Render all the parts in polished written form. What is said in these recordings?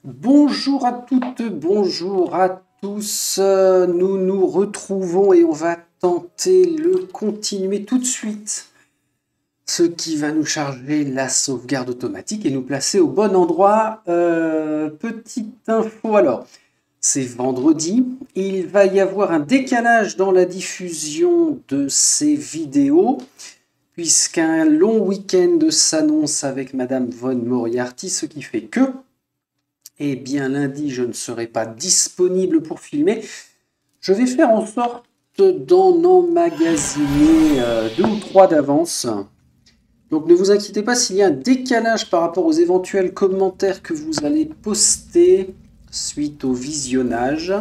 Bonjour à toutes, bonjour à tous. Nous nous retrouvons et on va tenter le continuer tout de suite. Ce qui va nous charger la sauvegarde automatique et nous placer au bon endroit. Petite info alors, c'est vendredi. Il va y avoir un décalage dans la diffusion de ces vidéos puisqu'un long week-end s'annonce avec Madame Von Moriarty, ce qui fait que eh bien, lundi, je ne serai pas disponible pour filmer. Je vais faire en sorte d'en emmagasiner 2 ou 3 d'avance. Donc ne vous inquiétez pas s'il y a un décalage par rapport aux éventuels commentaires que vous allez poster suite au visionnage.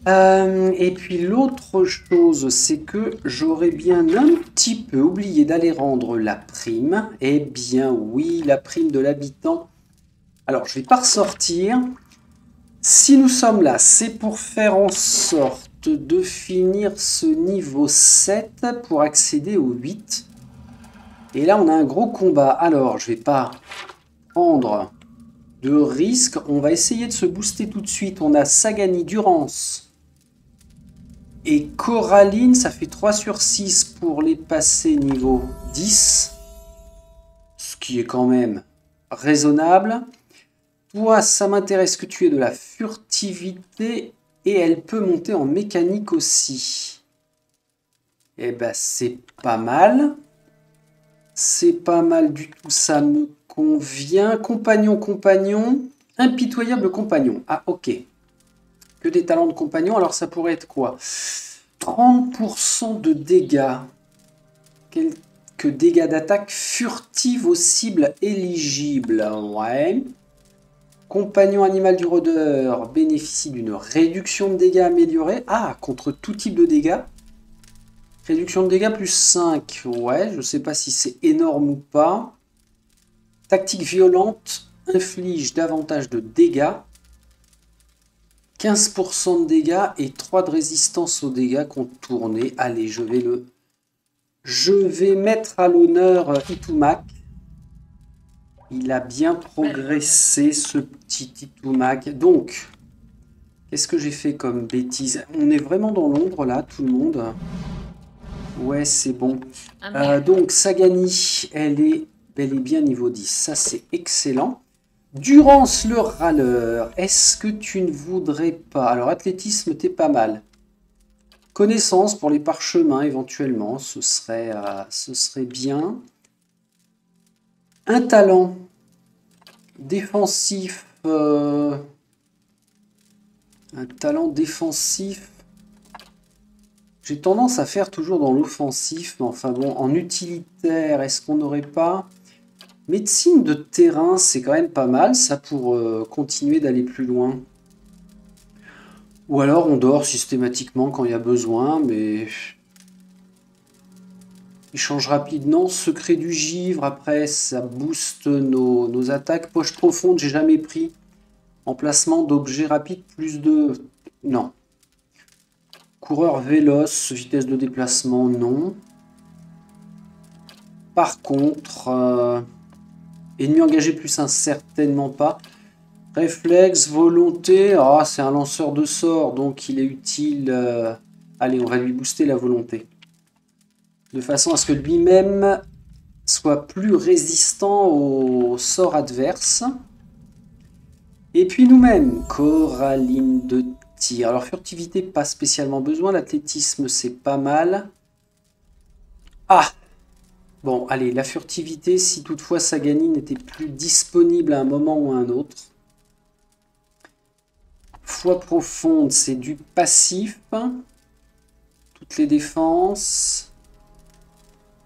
Et puis l'autre chose, c'est que j'aurais bien un petit peu oublié d'aller rendre la prime. Eh bien oui, la prime de l'habitant. Alors, je ne vais pas ressortir. Si nous sommes là, c'est pour faire en sorte de finir ce niveau 7 pour accéder au 8. Et là, on a un gros combat. Alors, je ne vais pas prendre de risque. On va essayer de se booster tout de suite. On a Sagani, Durance et Coraline. Ça fait 3 sur 6 pour les passer niveau 10. Ce qui est quand même raisonnable. Toi, ça m'intéresse que tu aies de la furtivité et elle peut monter en mécanique aussi. Eh ben, c'est pas mal. C'est pas mal du tout, ça me convient. Compagnon, compagnon. Impitoyable compagnon. Ah, ok. Que des talents de compagnon, alors ça pourrait être quoi? 30% de dégâts. Quelques dégâts d'attaque furtive aux cibles éligibles. Ouais. Compagnon animal du rôdeur bénéficie d'une réduction de dégâts améliorée. Ah, contre tout type de dégâts. Réduction de dégâts plus 5. Ouais, je ne sais pas si c'est énorme ou pas. Tactique violente inflige davantage de dégâts. 15% de dégâts et 3 de résistance aux dégâts contournés. Allez, je vais mettre à l'honneur Itumak. Il a bien progressé, ce petit Itumak. Donc, qu'est-ce que j'ai fait comme bêtise? On est vraiment dans l'ombre, là, tout le monde. Ouais, c'est bon. Donc, Sagani, elle est bel et bien niveau 10. Ça, c'est excellent. Durance le râleur, est-ce que tu ne voudrais pas... Alors, athlétisme, t'es pas mal. Connaissance pour les parchemins, éventuellement, ce serait bien. Un talent. Défensif. Un talent défensif. J'ai tendance à faire toujours dans l'offensif. Mais enfin bon, en utilitaire, est-ce qu'on n'aurait pas... Médecine de terrain, c'est quand même pas mal, ça, pour continuer d'aller plus loin. Ou alors on dort systématiquement quand il y a besoin, mais... Échange rapide, non. Secret du givre, après, ça booste nos attaques. Poche profonde, j'ai jamais pris. Emplacement d'objets rapides, plus de... Non. Coureur véloce, vitesse de déplacement, non. Par contre, ennemi engagé plus 1, certainement pas. Réflexe, volonté, ah, c'est un lanceur de sorts, donc il est utile. Allez, on va lui booster la volonté. De façon à ce que lui-même soit plus résistant aux sorts adverses. Et puis nous-mêmes, Coraline de tir. Alors furtivité, pas spécialement besoin. L'athlétisme, c'est pas mal. Ah! Bon, allez, la furtivité, si toutefois Sagani n'était plus disponible à un moment ou à un autre. Foi profonde, c'est du passif. Toutes les défenses.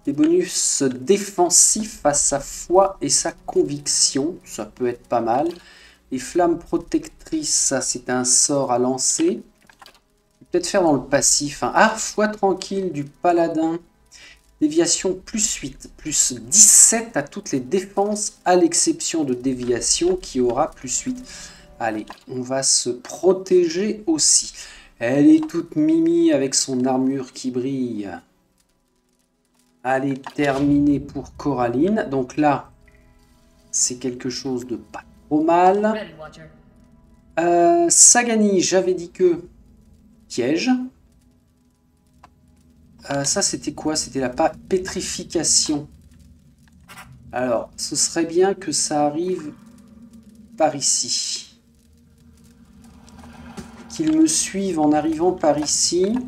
Des bonus défensifs à sa foi et sa conviction. Ça peut être pas mal. Les flammes protectrices, ça c'est un sort à lancer. Peut-être faire dans le passif. Hein. Ah, foi tranquille du paladin. Déviation plus 8, plus 17 à toutes les défenses, à l'exception de déviation qui aura plus 8. Allez, on va se protéger aussi. Elle est toute mimi avec son armure qui brille. Allez, terminé pour Coraline. Donc là, c'est quelque chose de pas trop mal. Sagani, j'avais dit que... Piège. Ça, c'était quoi? C'était la pétrification. Alors, ce serait bien que ça arrive par ici. Qu'ils me suivent en arrivant par ici.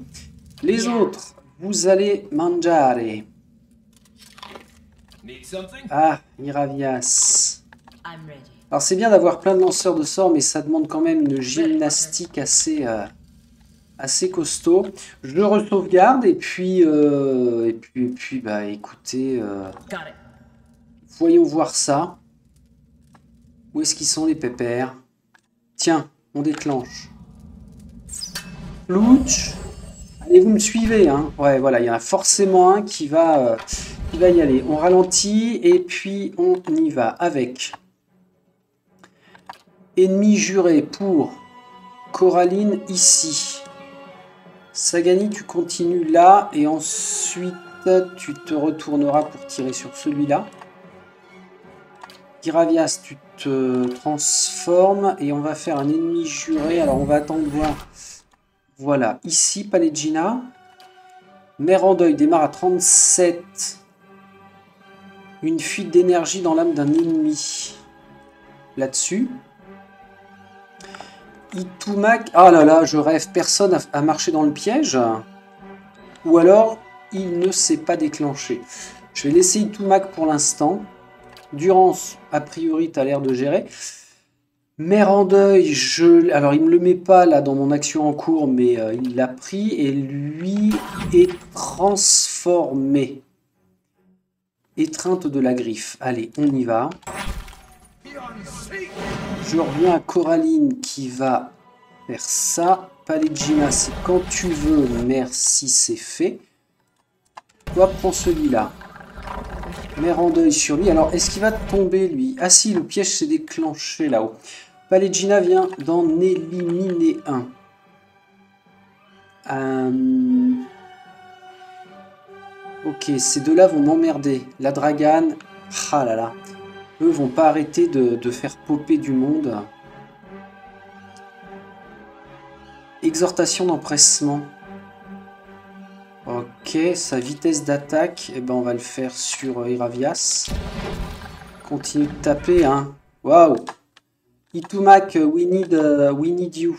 Les autres, vous allez mangiare. Ah, Iravias. Alors, c'est bien d'avoir plein de lanceurs de sorts, mais ça demande quand même une gymnastique assez... assez costaud. Je le re-sauvegarde et puis, bah écoutez, voyons voir ça. Où est-ce qu'ils sont les pépères? Tiens, on déclenche. Louch. Allez, vous me suivez, hein? Ouais, voilà, il y en a forcément un qui va y aller. On ralentit et puis on y va avec ennemi juré pour Coraline ici. Sagani, tu continues là et ensuite tu te retourneras pour tirer sur celui-là. Iravias, tu te transformes et on va faire un ennemi juré. Alors on va attendre voir. Voilà, ici Palegina. Mère en deuil démarre à 37. Une fuite d'énergie dans l'âme d'un ennemi. Là-dessus. Itumak, ah là là, je rêve, personne a marché dans le piège. Ou alors, il ne s'est pas déclenché. Je vais laisser Itumak pour l'instant. Durance, a priori, tu as l'air de gérer. Mère en deuil, alors il ne me le met pas là dans mon action en cours, mais il l'a pris et lui est transformé. Étreinte de la griffe. Allez, on y va. Je reviens à Coraline qui va faire ça. Palegina, c'est quand tu veux. Merci, c'est fait. Toi, prends celui-là. Mère en deuil sur lui. Alors, est-ce qu'il va tomber, lui? Ah si, le piège s'est déclenché là-haut. Palegina vient d'en éliminer un. Ok, ces deux-là vont m'emmerder. La Dragane. Ah là là. Eux vont pas arrêter de faire popper du monde. Exhortation d'empressement. Ok, sa vitesse d'attaque, eh ben on va le faire sur Iravias. Continue de taper, hein. Waouh. Itumak, we need you.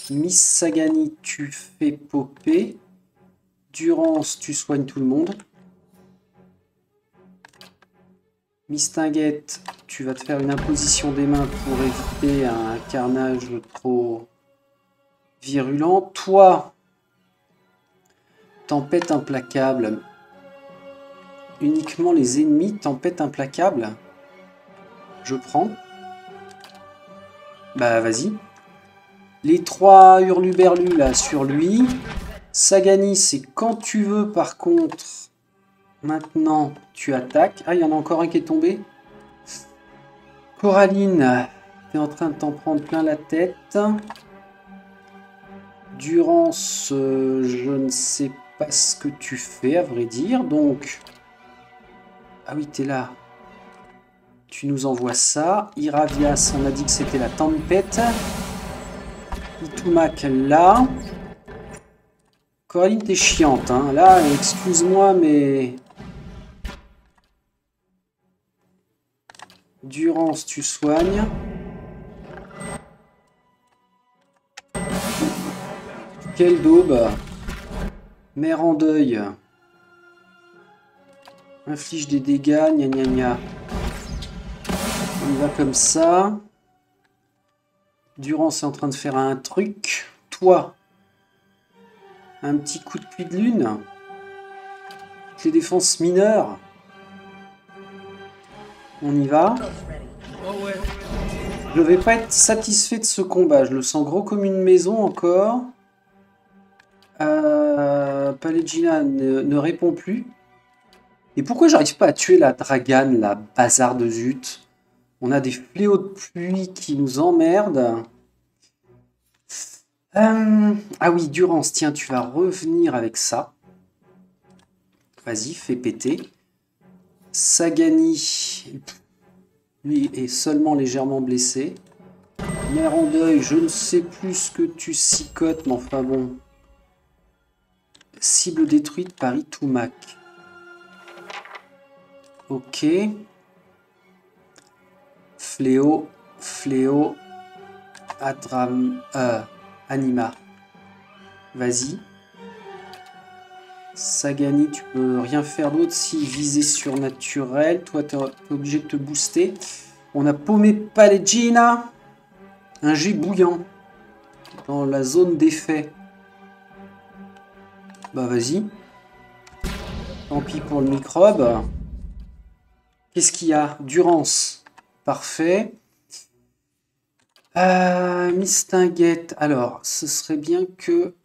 Miss Sagani, tu fais popper. Durance, tu soignes tout le monde. Mistinguette, tu vas te faire une imposition des mains pour éviter un carnage trop virulent. Toi, tempête implacable. Uniquement les ennemis, tempête implacable. Je prends. Bah vas-y. Les trois hurluberlus là sur lui. Sagani, c'est quand tu veux par contre. Maintenant, tu attaques. Ah, il y en a encore un qui est tombé. Coraline, tu es en train de t'en prendre plein la tête. Durance, je ne sais pas ce que tu fais, à vrai dire. Donc, ah oui, tu es là. Tu nous envoies ça. Iravias, on a dit que c'était la tempête. Itumak, là. Coraline, t'es chiante, hein. Là, excuse-moi, mais... Durance, tu soignes. Quelle daube. Mère en deuil. Inflige des dégâts, gna gna gna. On y va comme ça. Durance est en train de faire un truc. Toi, un petit coup de pluie de lune. Les défenses mineures. On y va. Je vais pas être satisfait de ce combat. Je le sens gros comme une maison encore. Palegina ne répond plus. Et pourquoi j'arrive pas à tuer la Dragane, la bazar de zut? On a des fléaux de pluie qui nous emmerdent. Ah oui, Durance, tiens, tu vas revenir avec ça. Vas-y, fais péter. Sagani, Lui est seulement légèrement blessé. Mère en deuil, je ne sais plus ce que tu cicotes, mais enfin bon. Cible détruite par Itumak. Ok. Fléau, Fléau, Anima. Vas-y. Sagani, tu peux rien faire d'autre si visée surnaturelle. Toi, t'es obligé de te booster. On a paumé Palegina. Un jet bouillant. Dans la zone d'effet. Bah vas-y. Tant pis pour le microbe. Qu'est-ce qu'il y a? Durance. Parfait. Mistinguette. Alors, ce serait bien que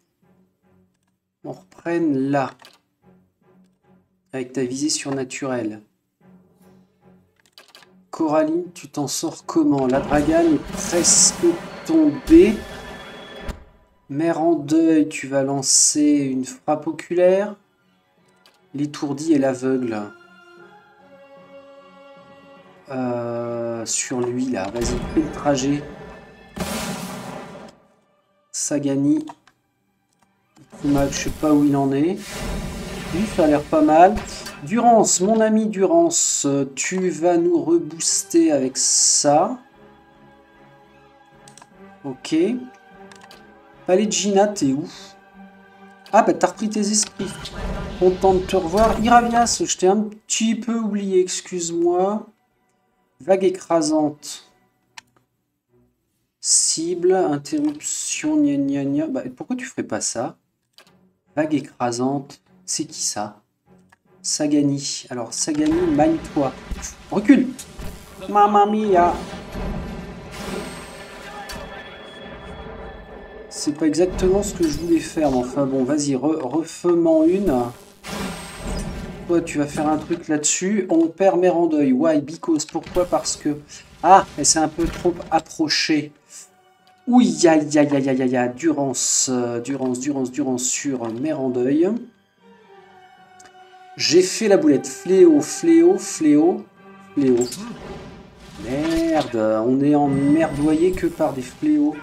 on reprenne là. Avec ta visée surnaturelle. Coraline, tu t'en sors comment? La dragane est presque tombée. Mère en deuil, tu vas lancer une frappe oculaire. L'étourdi et l'aveugle. Sur lui, là. Vas-y, fais le trajet. Sagani. Je sais pas où il en est. Lui, ça a l'air pas mal. Durance, mon ami Durance, tu vas nous rebooster avec ça. Ok. Palegina, t'es où? Ah bah t'as repris tes esprits. Content de te revoir. Iravias, je t'ai un petit peu oublié, excuse-moi. Vague écrasante. Cible, interruption, gna gna gna. Bah, pourquoi tu ferais pas ça? Vague écrasante. C'est qui ça? Sagani. Alors Sagani, mine-toi. Recule. Mamma mia. C'est pas exactement ce que je voulais faire, mais enfin bon, vas-y, refais-m'en une. Toi, tu vas faire un truc là-dessus. On perd Mère en deuil. Why? Because. Pourquoi? Parce que... Ah, elle s'est un peu trop approchée. Ouh, aïe, aïe, aïe, aïe, aïe, aïe. Durance sur Mère en deuil. J'ai fait la boulette. Fléau, fléau, fléau, fléau. Merde, on est emmerdoyé que par des fléaux.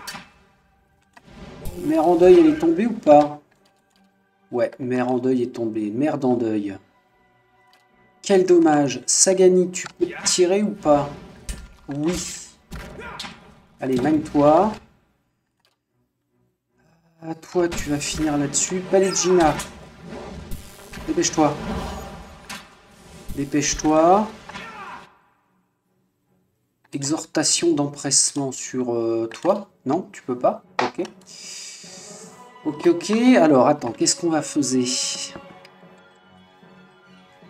Mère en deuil, elle est tombée ou pas? Ouais, Mère en deuil est tombée. Merde en deuil. Quel dommage. Sagani, tu peux tirer ou pas? Oui. Allez, mine-toi. Toi, tu vas finir là-dessus. Palegina. Dépêche-toi. Dépêche-toi. Exhortation d'empressement sur toi. Non, tu peux pas. Ok. Ok. Alors, attends, qu'est-ce qu'on va faire?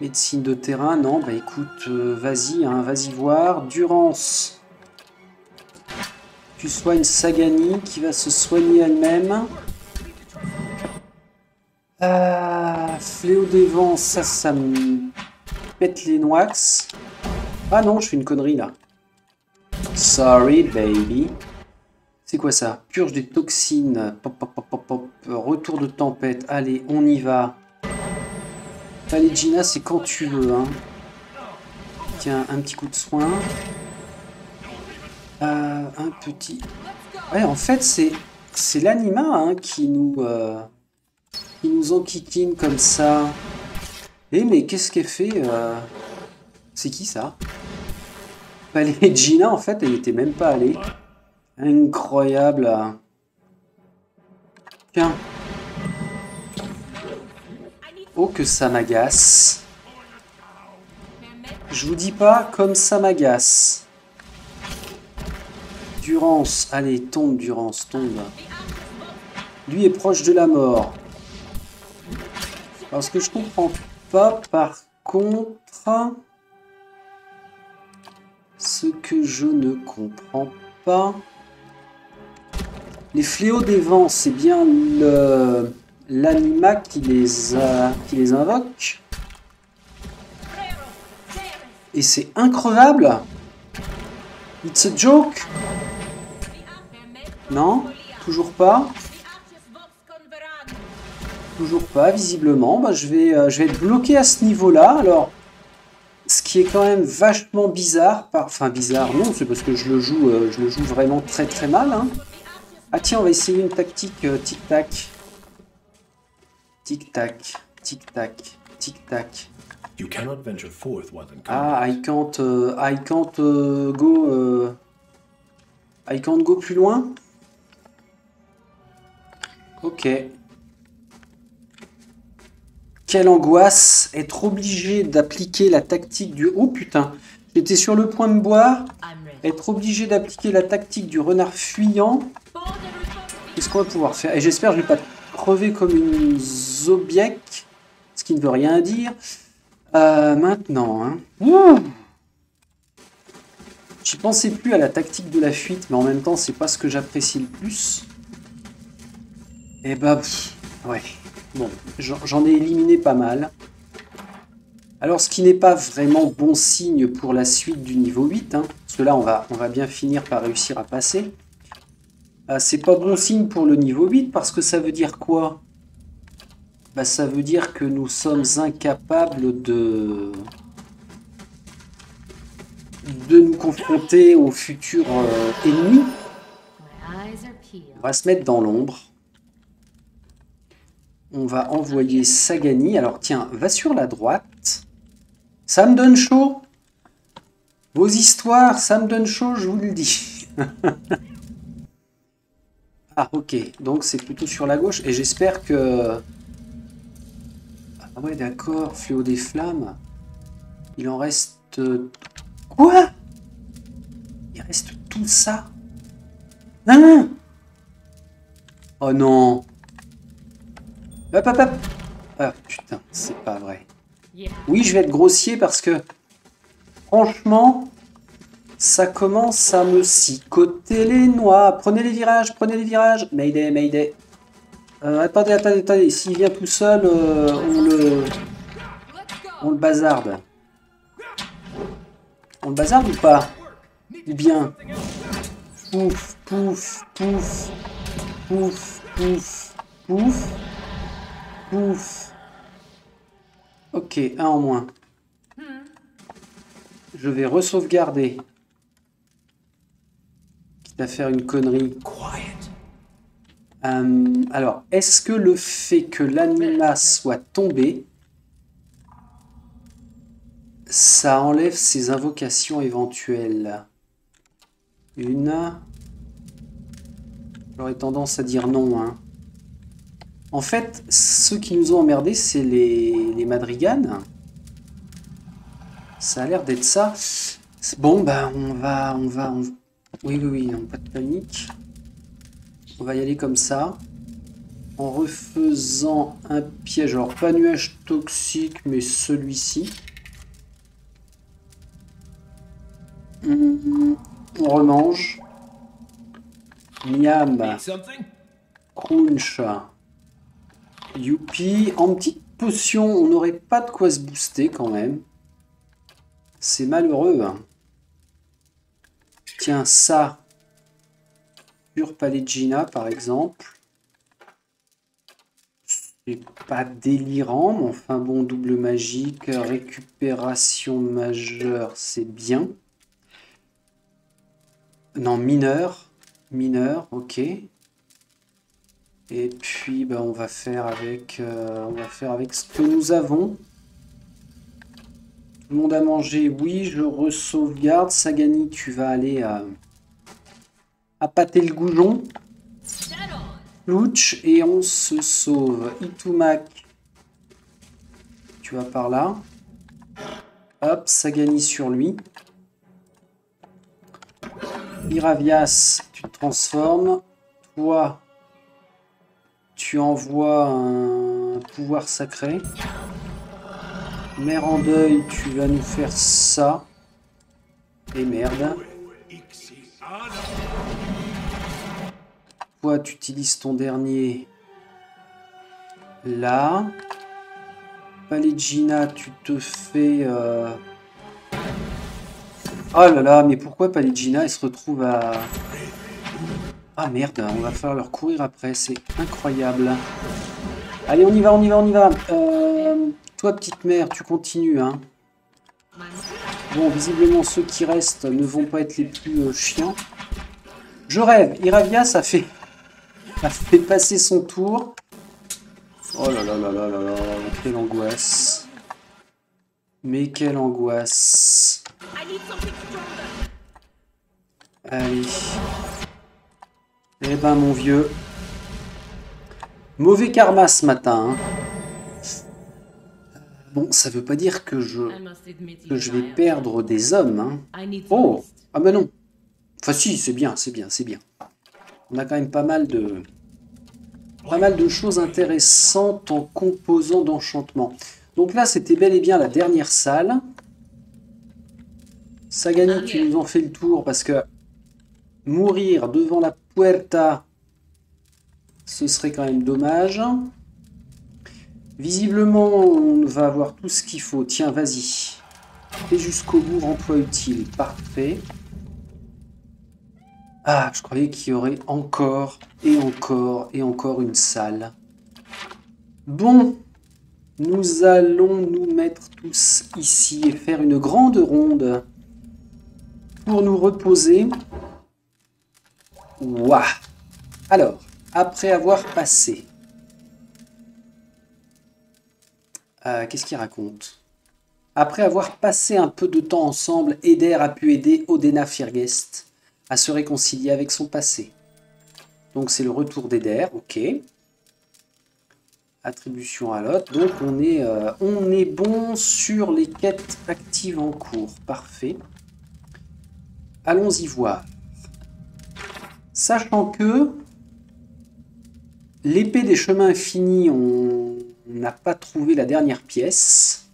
Médecine de terrain, non. Bah écoute, vas-y, hein, vas-y voir. Durance. Tu soignes Sagani qui va se soigner elle-même. Fléau des vents, ça me pète les noix. Ah non, je fais une connerie là. Sorry, baby. C'est quoi ça? Purge des toxines. Pop, pop, pop, pop, pop. Retour de tempête. Allez, on y va. Palegina, c'est quand tu veux. Hein. Tiens, un petit coup de soin. Un petit... Ouais, en fait, c'est l'anima hein, qui nous enquiquine comme ça. Eh, mais qu'est-ce qu'elle fait C'est qui ça? Palegina, en fait, elle n'était même pas allée. Incroyable. Tiens. Oh, que ça m'agace. Je vous dis pas comme ça m'agace. Durance. Allez, tombe, Durance, tombe. Lui est proche de la mort. Alors, ce que je comprends pas, par contre... Ce que je ne comprends pas... Les fléaux des vents, c'est bien l'anima qui les invoque. Et c'est increvable. It's a joke. Non, toujours pas. Toujours pas, visiblement. Bah, je vais être bloqué à ce niveau-là. Alors, Ce qui est quand même vachement bizarre. Enfin, bizarre, non, c'est parce que je le joue vraiment très très mal. Hein. Ah tiens, on va essayer une tactique tic-tac. Tic-tac, tic-tac, tic-tac. Ah, I can't go plus loin. Ok. Quelle angoisse, être obligé d'appliquer la tactique du... Oh putain, j'étais sur le point de boire. Être obligé d'appliquer la tactique du renard fuyant. Qu'est-ce qu'on va pouvoir faire? Et j'espère que je ne vais pas crever comme une zobiec, ce qui ne veut rien dire. Maintenant, hein. J'y pensais plus à la tactique de la fuite, mais en même temps, c'est pas ce que j'apprécie le plus. Et bah, ouais. Bon, j'en ai éliminé pas mal. Alors, ce qui n'est pas vraiment bon signe pour la suite du niveau 8, hein, parce que là, on va bien finir par réussir à passer. C'est pas bon signe pour le niveau 8, parce que ça veut dire quoi? Bah, ça veut dire que nous sommes incapables de nous confronter aux futurs ennemis. On va se mettre dans l'ombre. On va envoyer Sagani. Alors tiens, va sur la droite. Ça me donne chaud. Vos histoires, ça me donne chaud, je vous le dis. Ah ok, donc c'est plutôt sur la gauche. Et j'espère que... Ah ouais d'accord, fléau des flammes. Il en reste... Quoi? Il reste tout ça? Hein? Oh non. Hop, hop, hop. Ah putain, c'est pas vrai. Oui, je vais être grossier parce que, franchement, ça commence à me cicoter les noix. Prenez les virages, prenez les virages. Mayday, mayday. Attendez, attendez, attendez. S'il vient tout seul, on le bazarde. On le bazarde ou pas? Ou bien... Pouf, pouf, pouf, pouf, pouf, pouf, pouf. Ok, un en moins. Je vais re-sauvegarder. Quitte à faire une connerie. Alors, est-ce que le fait que l'anima soit tombé, ça enlève ses invocations éventuelles? J'aurais tendance à dire non. Hein. En fait, ceux qui nous ont emmerdés, c'est les Madriganes. Ça a l'air d'être ça. Bon, bah, on va... Oui, oui, oui, non, pas de panique. On va y aller comme ça. En refaisant un piège. Alors, pas nuage toxique, mais celui-ci. On remange. Miam. Crunch. Youpi. En petite potion, on n'aurait pas de quoi se booster quand même. C'est malheureux. Hein. Tiens, ça. Sur Palegina, par exemple. C'est pas délirant, mais enfin bon, double magique, récupération majeure, c'est bien. Non, mineur. Mineur, ok. Et puis, bah, on va faire avec ce que nous avons. Tout le monde a mangé, oui, je re-sauvegarde. Sagani, tu vas aller à pâter le goujon. Louch, et on se sauve. Itumak, tu vas par là. Hop, Sagani sur lui. Iravias, tu te transformes. Toi, tu envoies un pouvoir sacré. Mère en deuil, tu vas nous faire ça. Et merde. Toi, tu utilises ton dernier là. Palegina, tu te fais... Oh là là, mais pourquoi Palegina, elle se retrouve à... Ah merde, on va falloir leur courir après, c'est incroyable. Allez, on y va, on y va, on y va. Toi, petite mère, tu continues, hein. Bon, visiblement, ceux qui restent ne vont pas être les plus chiants. Je rêve. Iravia, ça fait passer son tour. Oh là là là là là là, quelle angoisse. Mais quelle angoisse. Allez. Eh ben, mon vieux. Mauvais karma ce matin. Hein. Bon, ça veut pas dire que je vais perdre des hommes. Hein. Oh, ah ben non. Enfin si, c'est bien, c'est bien, c'est bien. On a quand même pas mal de choses intéressantes en composants d'enchantement. Donc là, c'était bel et bien la dernière salle. Sagani, tu nous en fais le tour parce que mourir devant la puerta, ce serait quand même dommage. Visiblement, on va avoir tout ce qu'il faut. Tiens, vas-y. Fais jusqu'au bout, emploi utile. Parfait. Ah, je croyais qu'il y aurait encore et encore et encore une salle. Bon, nous allons nous mettre tous ici et faire une grande ronde pour nous reposer. Ouah. Alors, après avoir passé... qu'est-ce qu'il raconte? Après avoir passé un peu de temps ensemble, Eder a pu aider Odena Firgest à se réconcilier avec son passé. Donc c'est le retour d'Eder, ok. Attribution à l'autre. Donc on est bon sur les quêtes actives en cours. Parfait. Allons-y voir. Sachant que l'épée des chemins infinis, on n'a pas trouvé la dernière pièce.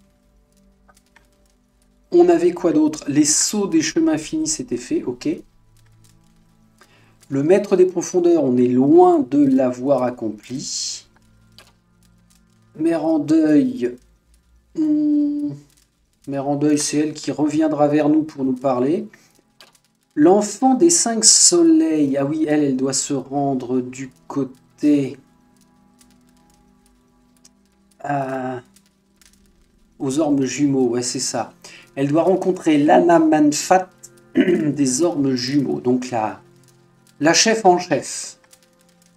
On avait quoi d'autre? Les sauts des chemins finis, c'était fait, ok. Le maître des profondeurs, on est loin de l'avoir accompli. Mère en deuil. Mère en deuil, c'est elle qui reviendra vers nous pour nous parler. L'enfant des 5 soleils. Ah oui, elle doit se rendre du côté... aux ormes jumeaux, ouais, c'est ça. Elle doit rencontrer Lana Manfat des ormes jumeaux. Donc la chef en chef.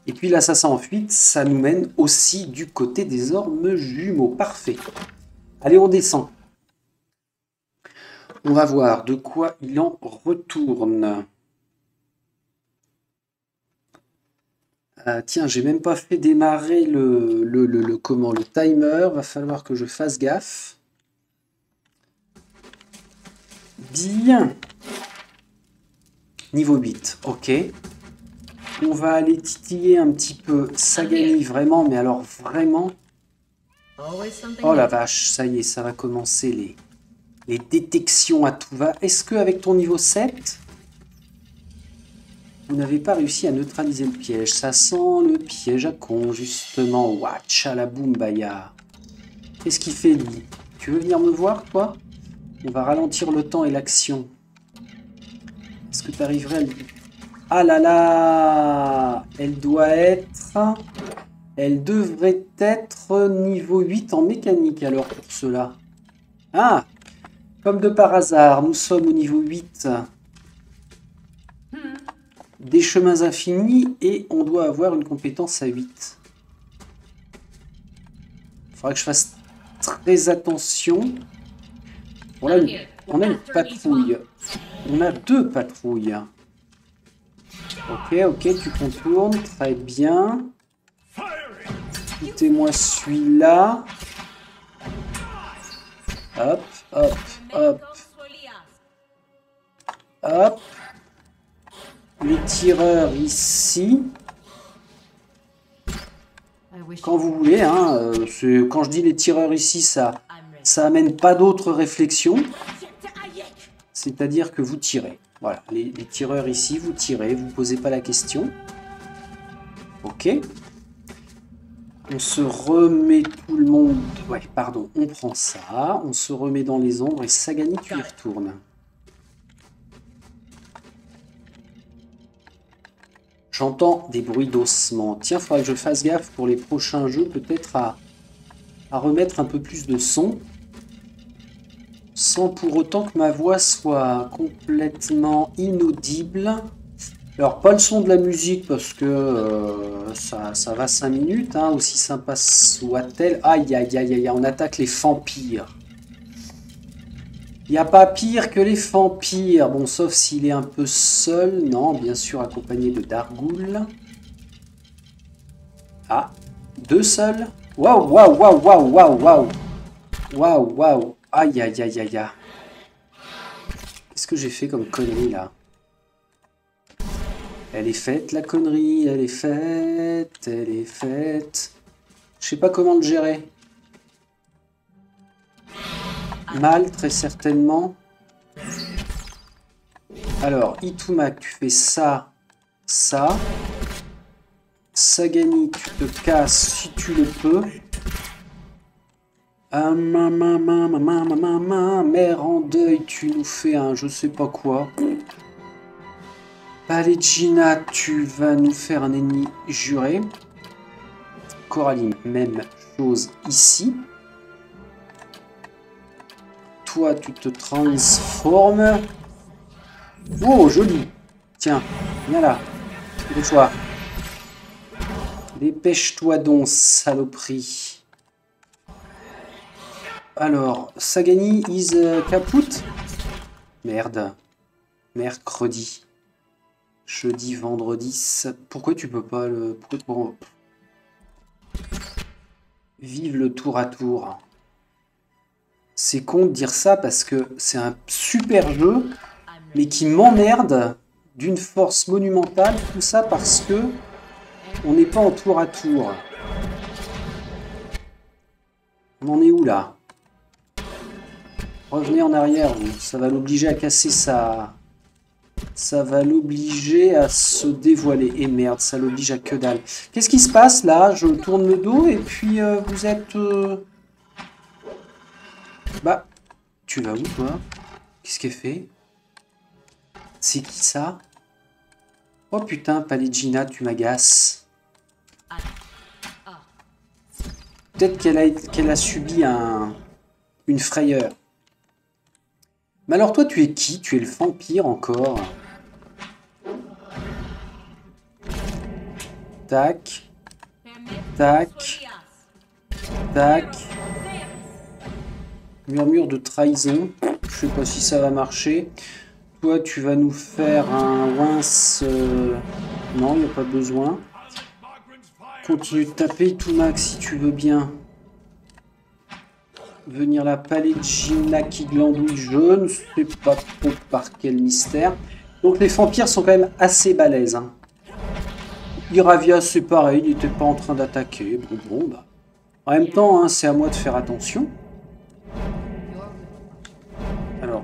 Et puis l'assassin en fuite, ça nous mène aussi du côté des ormes jumeaux. Parfait. Allez, on descend. On va voir de quoi il en retourne. Tiens, j'ai même pas fait démarrer le timer. Va falloir que je fasse gaffe. Bien. Niveau 8, ok. On va aller titiller un petit peu Sagani, vraiment, mais alors vraiment... Oh la vache, ça y est, ça va commencer les détections à tout va. Est-ce qu'avec ton niveau 7, vous n'avez pas réussi à neutraliser le piège? Ça sent le piège à con, justement. Watch à la boumbaya. Qu'est-ce qu'il fait, lui? Tu veux venir me voir, toi? On va ralentir le temps et l'action. Est-ce que tu arriverais à lui... Ah là là! Elle doit être... Elle devrait être niveau 8 en mécanique, alors, pour cela. Ah! Comme de par hasard, nous sommes au niveau 8 des chemins infinis et on doit avoir une compétence à 8. Il faudra que je fasse très attention. On a une patrouille. On a 2 patrouilles. Ok, ok, tu contournes. Très bien. Écoutez-moi celui-là. Hop, hop, hop. Hop. Les tireurs ici. Quand vous voulez, hein, quand je dis les tireurs ici, ça amène pas d'autres réflexions. C'est-à-dire que vous tirez. Voilà, les tireurs ici, vous tirez, vous ne posez pas la question. Ok. On se remet tout le monde... Ouais, pardon, on prend ça. On se remet dans les ombres et Sagani, tu y retournes. J'entends des bruits d'ossements. Tiens, il faudrait que je fasse gaffe pour les prochains jeux, peut-être à remettre un peu plus de son. sans pour autant que ma voix soit complètement inaudible. Alors, pas le son de la musique parce que ça va 5 minutes, hein, aussi sympa soit-elle. Aïe, aïe, aïe, aïe, on attaque les vampires. Il n'y a pas pire que les vampires. Bon, sauf s'il est un peu seul. Non, bien sûr, accompagné de Dargoul. Ah, 2 seuls. Waouh, waouh, waouh, waouh, waouh, waouh. Waouh, waouh. Aïe, aïe, aïe, aïe, aïe. Qu'est-ce que j'ai fait comme connerie, là? Elle est faite, la connerie. Elle est faite. Elle est faite. Je sais pas comment le gérer. Mal, très certainement. Alors, Itumak, tu fais ça, ça. Sagani, tu te casses si tu le peux. Ah, mère en deuil, tu nous fais un je sais pas quoi. Palegina, tu vas nous faire un ennemi juré. Coraline, même chose ici. Toi, tu te transformes. Oh, joli. Tiens, viens là. Dépêche-toi. Dépêche-toi donc, saloperie. Alors, Sagani is kaput. Merde. Mercredi. Jeudi, vendredi. Pourquoi tu peux pas le... Pourquoi... Vive le tour à tour. C'est con de dire ça parce que c'est un super jeu, mais qui m'emmerde d'une force monumentale. Tout ça parce que on n'est pas en tour à tour. On en est où là? Revenez en arrière, ça va l'obliger à casser sa... Ça va l'obliger à se dévoiler. Et merde, ça l'oblige à que dalle. Qu'est-ce qui se passe là? Je tourne le dos et puis vous êtes... Bah, tu vas où toi? Qu'est-ce qu'elle fait? C'est qui ça? Oh putain, Palegina, tu m'agaces. Peut-être qu'elle a subi une frayeur. Mais alors toi, tu es qui? Tu es le vampire encore. Tac. Tac. Tac. Murmure de trahison. Je sais pas si ça va marcher. Toi, tu vas nous faire un wince... Non, il n'y a pas besoin. Continue de taper tout max si tu veux bien. Venir la Palegina qui glandouille, je ne sais pas trop par quel mystère. Donc les vampires sont quand même assez balèzes. Hein. Iravia, c'est pareil, il n'était pas en train d'attaquer. Bon, bah. En même temps, hein, c'est à moi de faire attention. Alors,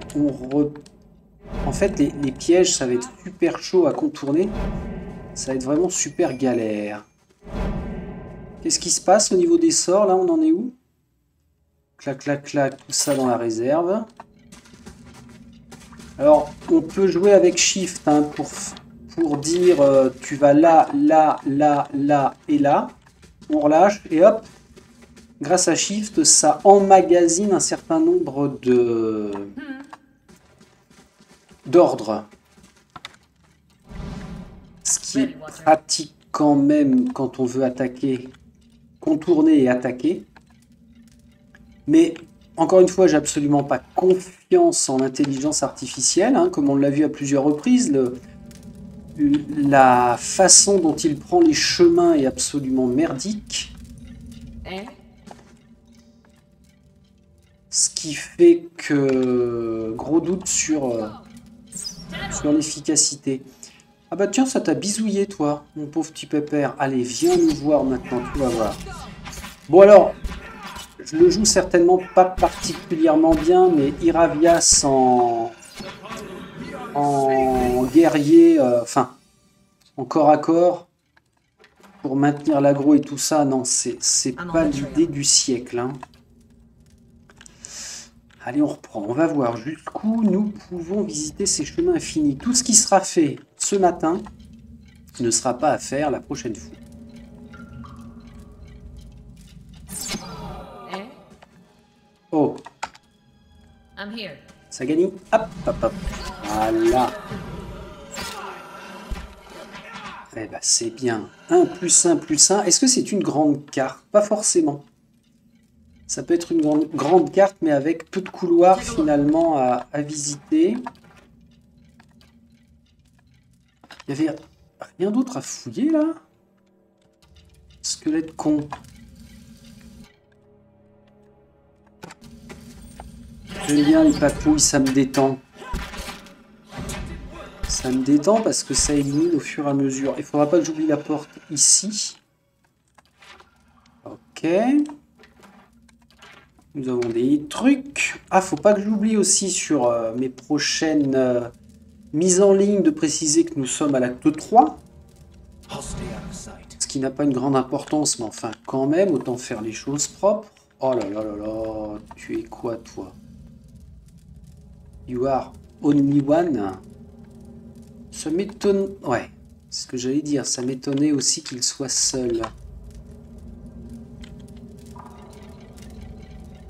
en fait, les pièges, ça va être super chaud à contourner. Ça va être vraiment super galère. Qu'est-ce qui se passe au niveau des sorts? Là, on en est où? Clac, clac, clac, tout ça dans la réserve. Alors, on peut jouer avec Shift hein, pour dire tu vas là, là, là, là et là. On relâche et hop. Grâce à Shift, ça emmagasine un certain nombre d'ordres. Ce qui est pratique quand même quand on veut attaquer, contourner et attaquer. Mais encore une fois, j'ai absolument pas confiance en l'intelligence artificielle, hein, comme on l'a vu à plusieurs reprises. La façon dont il prend les chemins est absolument merdique. Ce qui fait que gros doute sur l'efficacité. Ah bah tiens, ça t'a bisouillé toi, mon pauvre petit pépère. Allez, viens nous voir maintenant, tu vas voir. Bon alors, je le joue certainement pas particulièrement bien, mais Iravias en guerrier, enfin, en corps à corps, pour maintenir l'aggro et tout ça, non, c'est pas l'idée du siècle. Hein. Allez, on reprend. On va voir jusqu'où nous pouvons visiter ces chemins infinis. Tout ce qui sera fait ce matin ne sera pas à faire la prochaine fois. Oh. Sagani, hop, hop, hop. Voilà. Eh ben, c'est bien. 1 plus 1 plus 1. Est-ce que c'est une grande carte? Pas forcément. Ça peut être une grande carte, mais avec peu de couloirs finalement à visiter. Il n'y avait rien d'autre à fouiller là? Squelette con. J'aime bien les papouilles, ça me détend. Ça me détend parce que ça élimine au fur et à mesure. Il faudra pas que j'oublie la porte ici. Ok. Nous avons des trucs. Ah, faut pas que j'oublie aussi sur mes prochaines mises en ligne de préciser que nous sommes à l'acte 3. Ce qui n'a pas une grande importance, mais enfin quand même, autant faire les choses propres. Oh là là là là, tu es quoi toi? You are only one. Ça m'étonne... Ouais, c'est ce que j'allais dire. Ça m'étonnait aussi qu'il soit seul.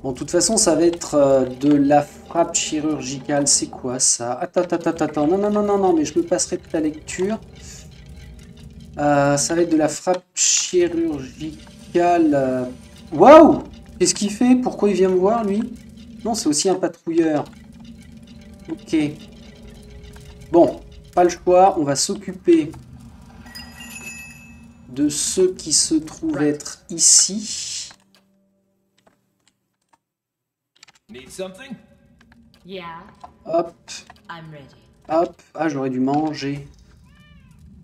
Bon, de toute façon, ça va être de la frappe chirurgicale. C'est quoi ça? Attends, attends, attends, attends. Non, non, non, non, non, mais je me passerai de ta lecture. Ça va être de la frappe chirurgicale. Waouh! Qu'est-ce qu'il fait? Pourquoi il vient me voir, lui? Non, c'est aussi un patrouilleur. Ok. Bon, pas le choix. On va s'occuper de ceux qui se trouvent être ici. Hop. Hop. Ah, j'aurais dû manger.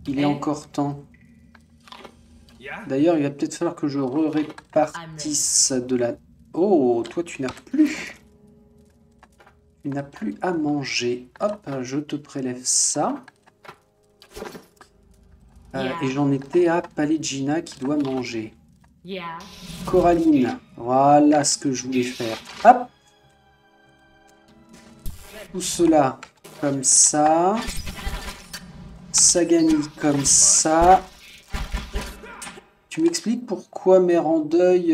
Il est encore temps. D'ailleurs, il va peut-être falloir que je répartisse de la... Oh, toi, tu n'as plus. Tu n'as plus à manger. Hop, je te prélève ça. Et j'en étais à Palegina qui doit manger. Coraline. Voilà ce que je voulais faire. Hop. Tout cela comme ça. Sagani comme ça. Tu m'expliques pourquoi Mère en deuil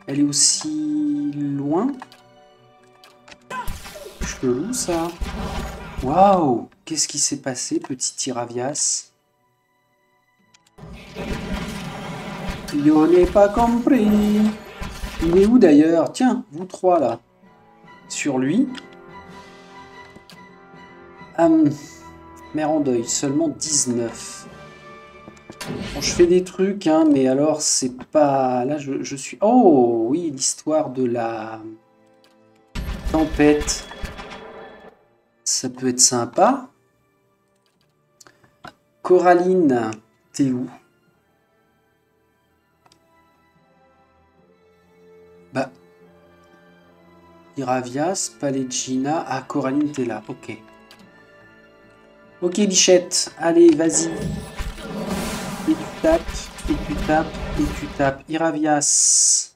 elle est aussi loin? Chelou ça. Waouh! Qu'est-ce qui s'est passé, petit Iravias? Je n'ai pas compris. Il est où d'ailleurs? Tiens, vous trois là. Sur lui. Mère en deuil, seulement 19. Bon, je fais des trucs, hein, mais alors c'est pas... Là, je suis... Oh, oui, l'histoire de la tempête. Ça peut être sympa. Coraline, t'es où? Bah... Iravias, Palegina... Ah, Coraline, t'es là, ok. Ok, bichette, allez, vas-y. Et tu tapes, et tu tapes, et tu tapes. Iravias.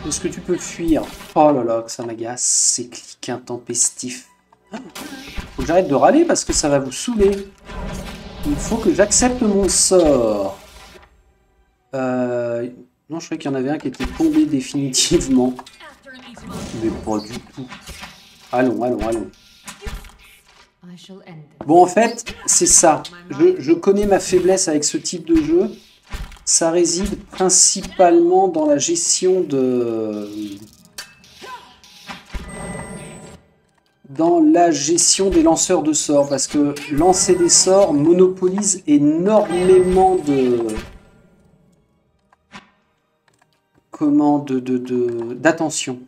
Est-ce que tu peux fuir? Oh là là, que ça m'agace. C'est clic intempestif. Faut que j'arrête de râler parce que ça va vous saouler. Il faut que j'accepte mon sort. Non, je croyais qu'il y en avait un qui était tombé définitivement. Mais pas du tout. Allons, allons, allons. Bon, en fait, c'est ça. Je connais ma faiblesse avec ce type de jeu. Ça réside principalement dans la gestion de... Dans la gestion des lanceurs de sorts. Parce que lancer des sorts monopolise énormément de... Comment d'attention.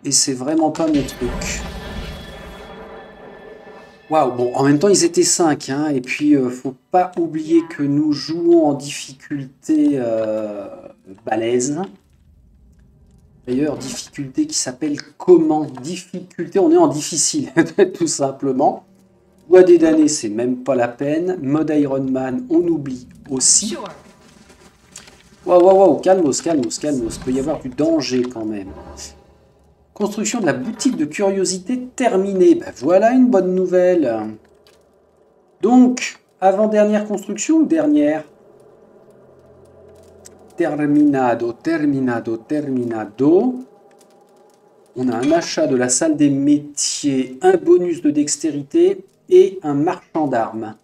Et c'est vraiment pas mon truc. Waouh, bon, en même temps, ils étaient 5, hein, et puis, faut pas oublier que nous jouons en difficulté balèze. D'ailleurs, difficulté qui s'appelle comment? Difficulté, on est en difficile, tout simplement. Bois des damnés, c'est même pas la peine. Mode Ironman, on oublie aussi. Waouh, waouh, waouh, calmos, calmos, calmos. Peut y avoir du danger quand même. Construction de la boutique de curiosité terminée. Ben voilà une bonne nouvelle. Donc, avant-dernière construction ou dernière? Terminado, terminado, terminado. On a un achat de la salle des métiers, un bonus de dextérité et un marchand d'armes.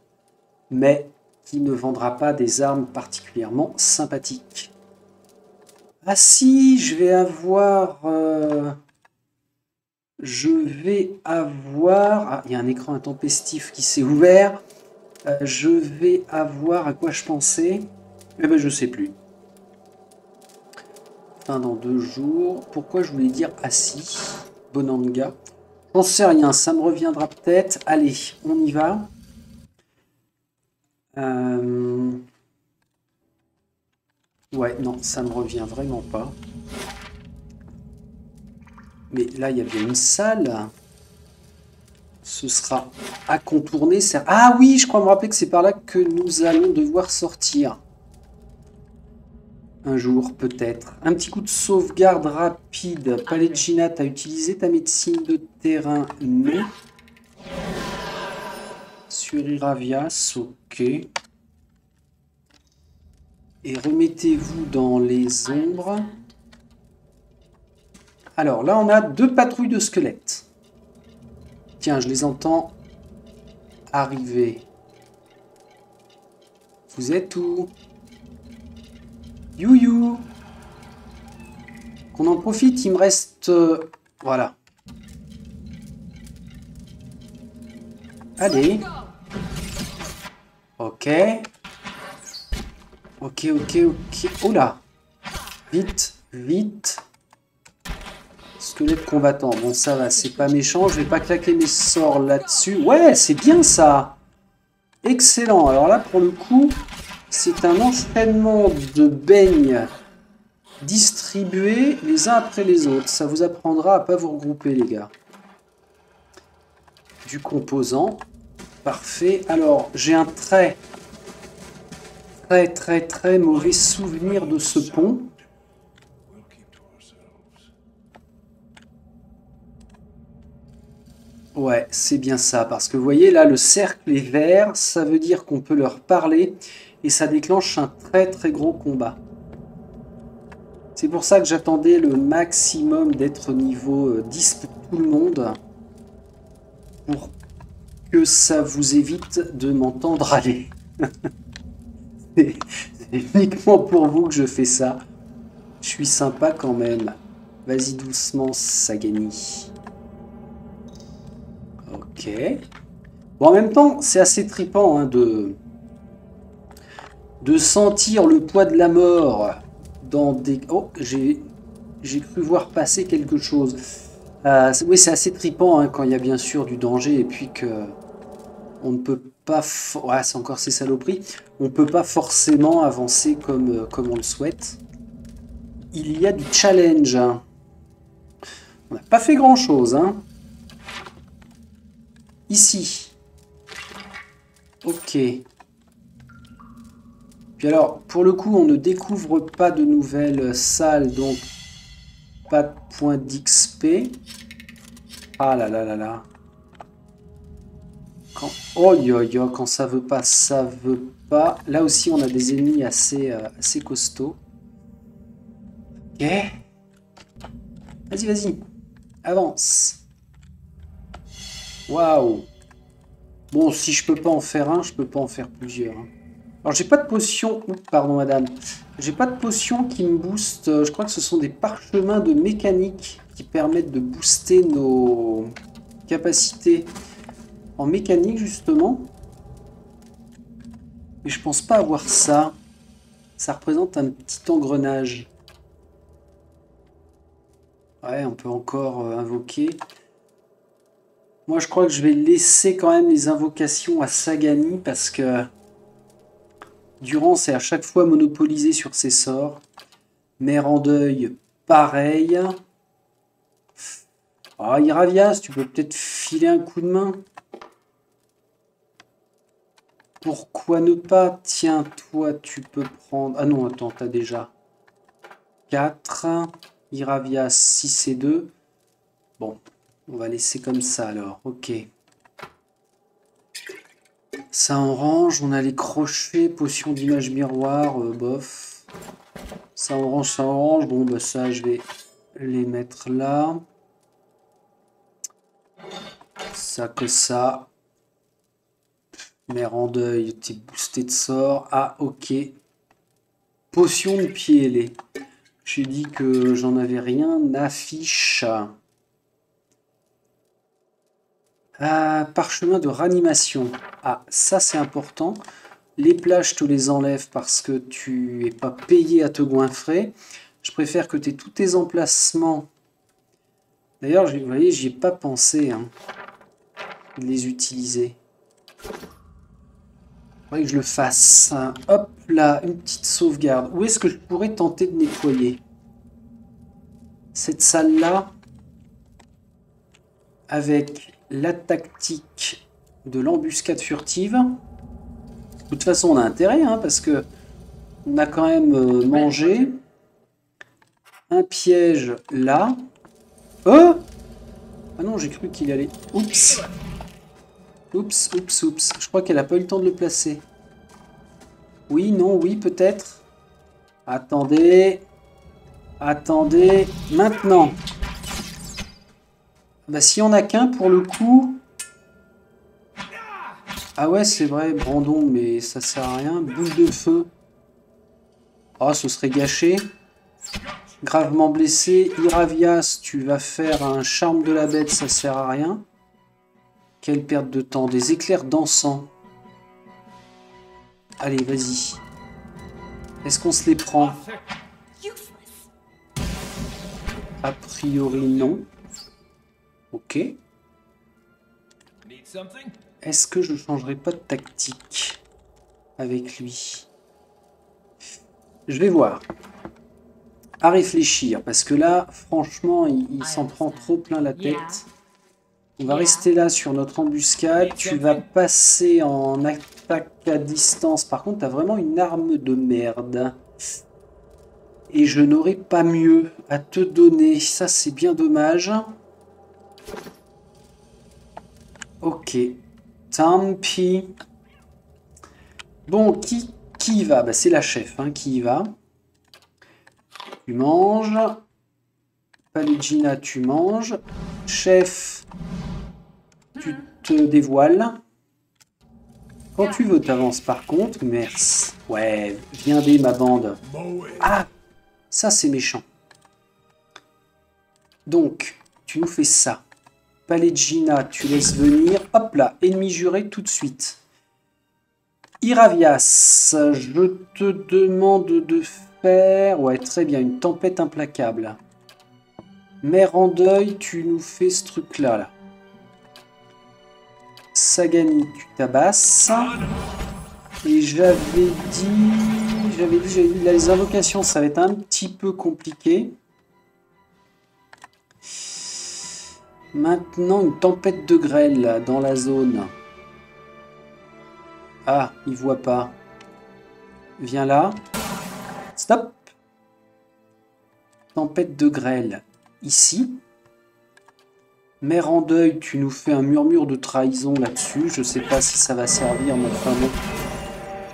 Mais qui ne vendra pas des armes particulièrement sympathiques. Ah si, je vais avoir... Ah, il y a un écran intempestif qui s'est ouvert. Je vais avoir... À quoi je pensais? Eh ben, je sais plus. Fin dans 2 jours. Pourquoi je voulais dire assis? Bonanga. J'en sais rien, ça me reviendra peut-être. Allez, on y va. Ouais, non, ça me revient vraiment pas. Mais là, il y a bien une salle. Ce sera à contourner. Ah oui, je crois me rappeler que c'est par là que nous allons devoir sortir. Un jour, peut-être. Un petit coup de sauvegarde rapide. Palegina, t'as utilisé ta médecine de terrain? Non. Sur Iravias, ok. Et remettez-vous dans les ombres. Alors là, on a 2 patrouilles de squelettes. Tiens, je les entends arriver. Vous êtes où? You. Qu'on en profite, il me reste... voilà. Allez. Ok. Ok. Oh là. Vite. Squelette combattant. Bon, ça va, c'est pas méchant. Je vais pas claquer mes sorts là-dessus. Ouais, c'est bien ça. Excellent. Alors là, pour le coup, c'est un enchaînement de beignes distribués les uns après les autres. Ça vous apprendra à pas vous regrouper, les gars. Du composant. Parfait. Alors, j'ai un très mauvais souvenir de ce pont. Ouais, c'est bien ça, parce que vous voyez là, le cercle est vert, ça veut dire qu'on peut leur parler, et ça déclenche un très gros combat. C'est pour ça que j'attendais le maximum d'être niveau 10 pour tout le monde, pour que ça vous évite de m'entendre aller. C'est uniquement pour vous que je fais ça. Je suis sympa quand même. Vas-y doucement, Sagani. Ok. Bon, en même temps, c'est assez trippant hein, de sentir le poids de la mort dans des... Oh, j'ai cru voir passer quelque chose. Oui, c'est assez trippant hein, quand il y a bien sûr du danger et puis que on ne peut pas... Ouais, c'est encore ces saloperies. On ne peut pas forcément avancer comme on le souhaite. Il y a du challenge. On n'a pas fait grand-chose, hein. Ici. Ok. Puis alors, pour le coup, on ne découvre pas de nouvelles salles, donc pas de points d'XP. Ah là là là là. Quand... Oh yo yo, quand ça veut pas, ça veut pas. Là aussi, on a des ennemis assez costauds. Ok. Vas-y. Avance. Waouh. Bon, si je peux pas en faire un, je peux pas en faire plusieurs. Hein. Alors, j'ai pas de potion... Pardon, madame. J'ai pas de potion qui me booste. Je crois que ce sont des parchemins de mécanique qui permettent de booster nos capacités en mécanique, justement. Mais je pense pas avoir ça. Ça représente un petit engrenage. Ouais, on peut encore invoquer. Moi, je crois que je vais laisser quand même les invocations à Sagani parce que Durance est à chaque fois monopolisé sur ses sorts. Mère en deuil, pareil. Ah, Iravias, tu peux peut-être filer un coup de main. Pourquoi ne pas? Tiens, toi, tu peux prendre... Ah non, attends, t'as déjà 4. Iravias, 6 et 2. Bon, on va laisser comme ça alors. Ok. Ça en range, on a les crochets, potions d'image miroir, bof. Ça orange, ça orange. Bon, bah ça, je vais les mettre là. Ça que ça. Mère en deuil, t'es boosté de sort. Ah, ok. Potion de pied ailé. J'ai dit que j'en avais rien à fiche. Ah, parchemin de ranimation. Ah, ça c'est important. Les plages, je te les enlève parce que tu es pas payé à te goinfrer. Je préfère que tu aies tous tes emplacements. D'ailleurs, vous voyez, j'y ai pas pensé hein, de les utiliser. Il faudrait que je le fasse. Hop là, une petite sauvegarde. Où est-ce que je pourrais tenter de nettoyer? Cette salle-là, avec la tactique de l'embuscade furtive. De toute façon, on a intérêt, hein, parce que on a quand même mangé un piège là. Oh! Ah non, j'ai cru qu'il allait... Oups! Oups, oups, oups. Je crois qu'elle n'a pas eu le temps de le placer. Oui, non, oui, peut-être. Attendez. Attendez. Maintenant. Bah, si on a qu'un, pour le coup... Ah ouais, c'est vrai, Brandon, mais ça sert à rien. Boule de feu. Oh, ce serait gâché. Gravement blessé. Iravias, tu vas faire un charme de la bête, ça sert à rien. Quelle perte de temps. Des éclairs dansants. Allez, vas-y. Est-ce qu'on se les prend? A priori, non. Ok. Est-ce que je ne changerai pas de tactique avec lui? Je vais voir. À réfléchir, parce que là, franchement, il s'en prend trop plein la tête. On va rester là sur notre embuscade. Tu vas passer en attaque à distance. Par contre, tu as vraiment une arme de merde. Et je n'aurai pas mieux à te donner. Ça, c'est bien dommage. Ok. Tant pis. Bon, qui y va? Bah, c'est la chef hein, qui y va. Tu manges. Paligina, tu manges. Chef, tu te dévoiles. Quand tu veux, t'avances par contre. Merci. Ouais, viendez ma bande. Ah, ça c'est méchant. Donc, tu nous fais ça. Paligina, tu laisses venir. Hop là, ennemi juré tout de suite. Iravias, je te demande de faire... Ouais, très bien, une tempête implacable. Mère en deuil, tu nous fais ce truc-là. Là. Sagani, tu tabasses. Et j'avais dit, les invocations, ça va être un petit peu compliqué. Maintenant, une tempête de grêle dans la zone. Ah, il voit pas. Viens là. Stop. Tempête de grêle. Ici. Mère en deuil, tu nous fais un murmure de trahison là-dessus. Je sais pas si ça va servir, mais enfin bon.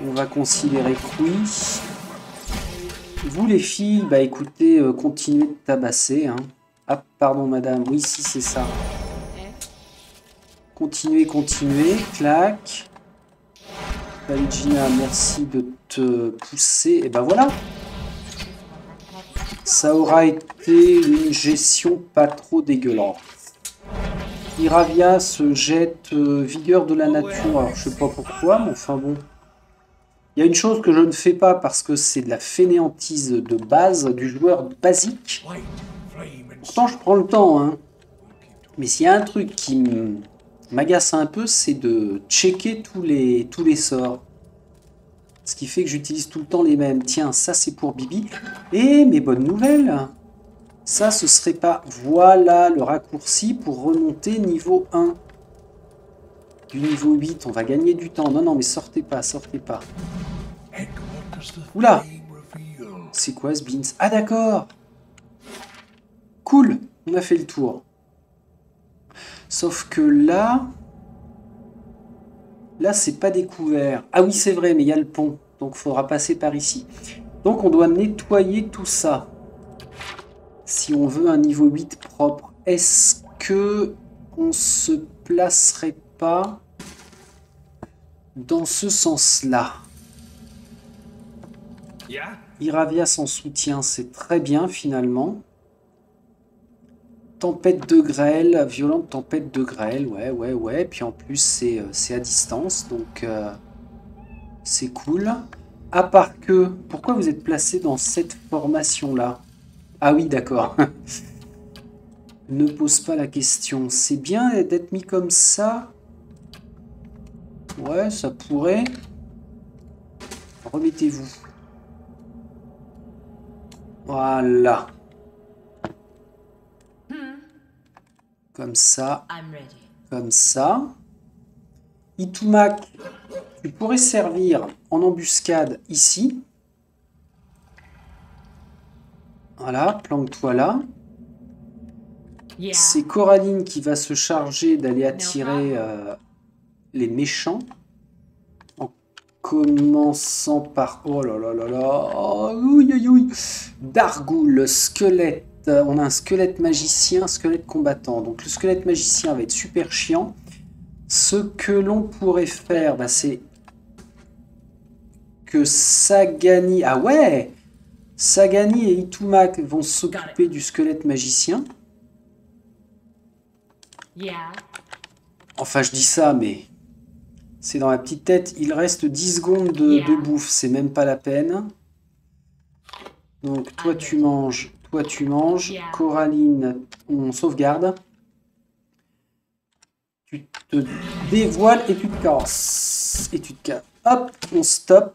On va considérer que oui. Vous les filles, bah écoutez, continuez de tabasser. Hein. Ah, pardon madame, oui, si c'est ça. Continuez, continuez. Clac. Paligina, merci de te pousser. Et ben voilà. Ça aura été une gestion pas trop dégueulasse. Iravia se jette vigueur de la nature. Alors je sais pas pourquoi, mais enfin bon. Il y a une chose que je ne fais pas parce que c'est de la fainéantise de base du joueur basique. Pourtant je prends le temps, hein. Mais s'il y a un truc qui m'agace un peu, c'est de checker tous les sorts. Ce qui fait que j'utilise tout le temps les mêmes. Tiens, ça c'est pour Bibi. Et mes bonnes nouvelles. Ça, ce serait pas... Voilà le raccourci pour remonter niveau 1. Du niveau 8, on va gagner du temps. Non, non, mais sortez pas, sortez pas. Oula! C'est quoi ce beans? Ah d'accord! Cool! On a fait le tour. Sauf que là... Là, c'est pas découvert. Ah oui, c'est vrai, mais il y a le pont. Donc, il faudra passer par ici. Donc on doit nettoyer tout ça. Si on veut un niveau 8 propre, est-ce que on se placerait pas dans ce sens-là? Iravia sans soutien, c'est très bien finalement. Tempête de grêle, violente tempête de grêle, ouais. Puis en plus c'est à distance, donc c'est cool. À part que, pourquoi vous êtes placé dans cette formation-là? Ah oui, d'accord. Ne pose pas la question. C'est bien d'être mis comme ça? Ouais, ça pourrait. Remettez-vous. Voilà. Comme ça. Comme ça. Itumak, tu pourrais servir en embuscade ici. Voilà, planque-toi là. C'est Coraline qui va se charger d'aller attirer les méchants. En commençant par... Oh là là là là... Ouïe. Dargoul, squelette. On a un squelette magicien, squelette combattant. Donc le squelette magicien va être super chiant. Ce que l'on pourrait faire, bah, c'est que Sagani... Ah ouais! Sagani et Itumak vont s'occuper du squelette magicien. Enfin, je dis ça, mais c'est dans ma petite tête. Il reste 10 secondes de bouffe, c'est même pas la peine. Donc, toi, tu manges. Toi, tu manges. Coraline, on sauvegarde. Tu te dévoiles et tu te casses. Et tu te casses. Hop, on stop.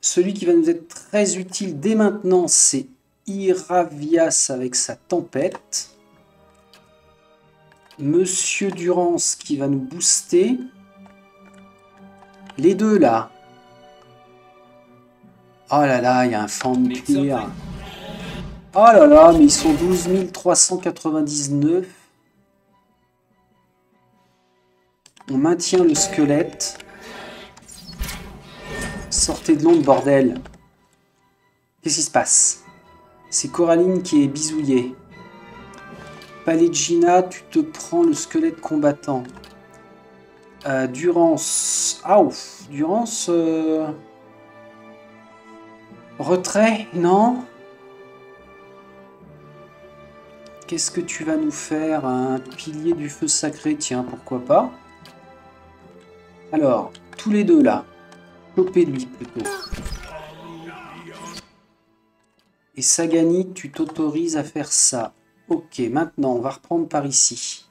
Celui qui va nous être très utile dès maintenant, c'est Iravias avec sa tempête. Monsieur Durance qui va nous booster. Les deux là. Oh là là, il y a un vampire. Oh là là, mais ils sont 12 399. On maintient le squelette. Sortez de l'ombre, bordel. Qu'est-ce qui se passe? C'est Coraline qui est bisouillée. Palegina, tu te prends le squelette combattant. Durance. Ah ouf. Durance. Retrait? Non. Qu'est-ce que tu vas nous faire? Un pilier du feu sacré? Tiens, pourquoi pas. Alors, tous les deux là. Chopez-lui plutôt. Et Sagani, tu t'autorises à faire ça. Ok, maintenant, on va reprendre par ici.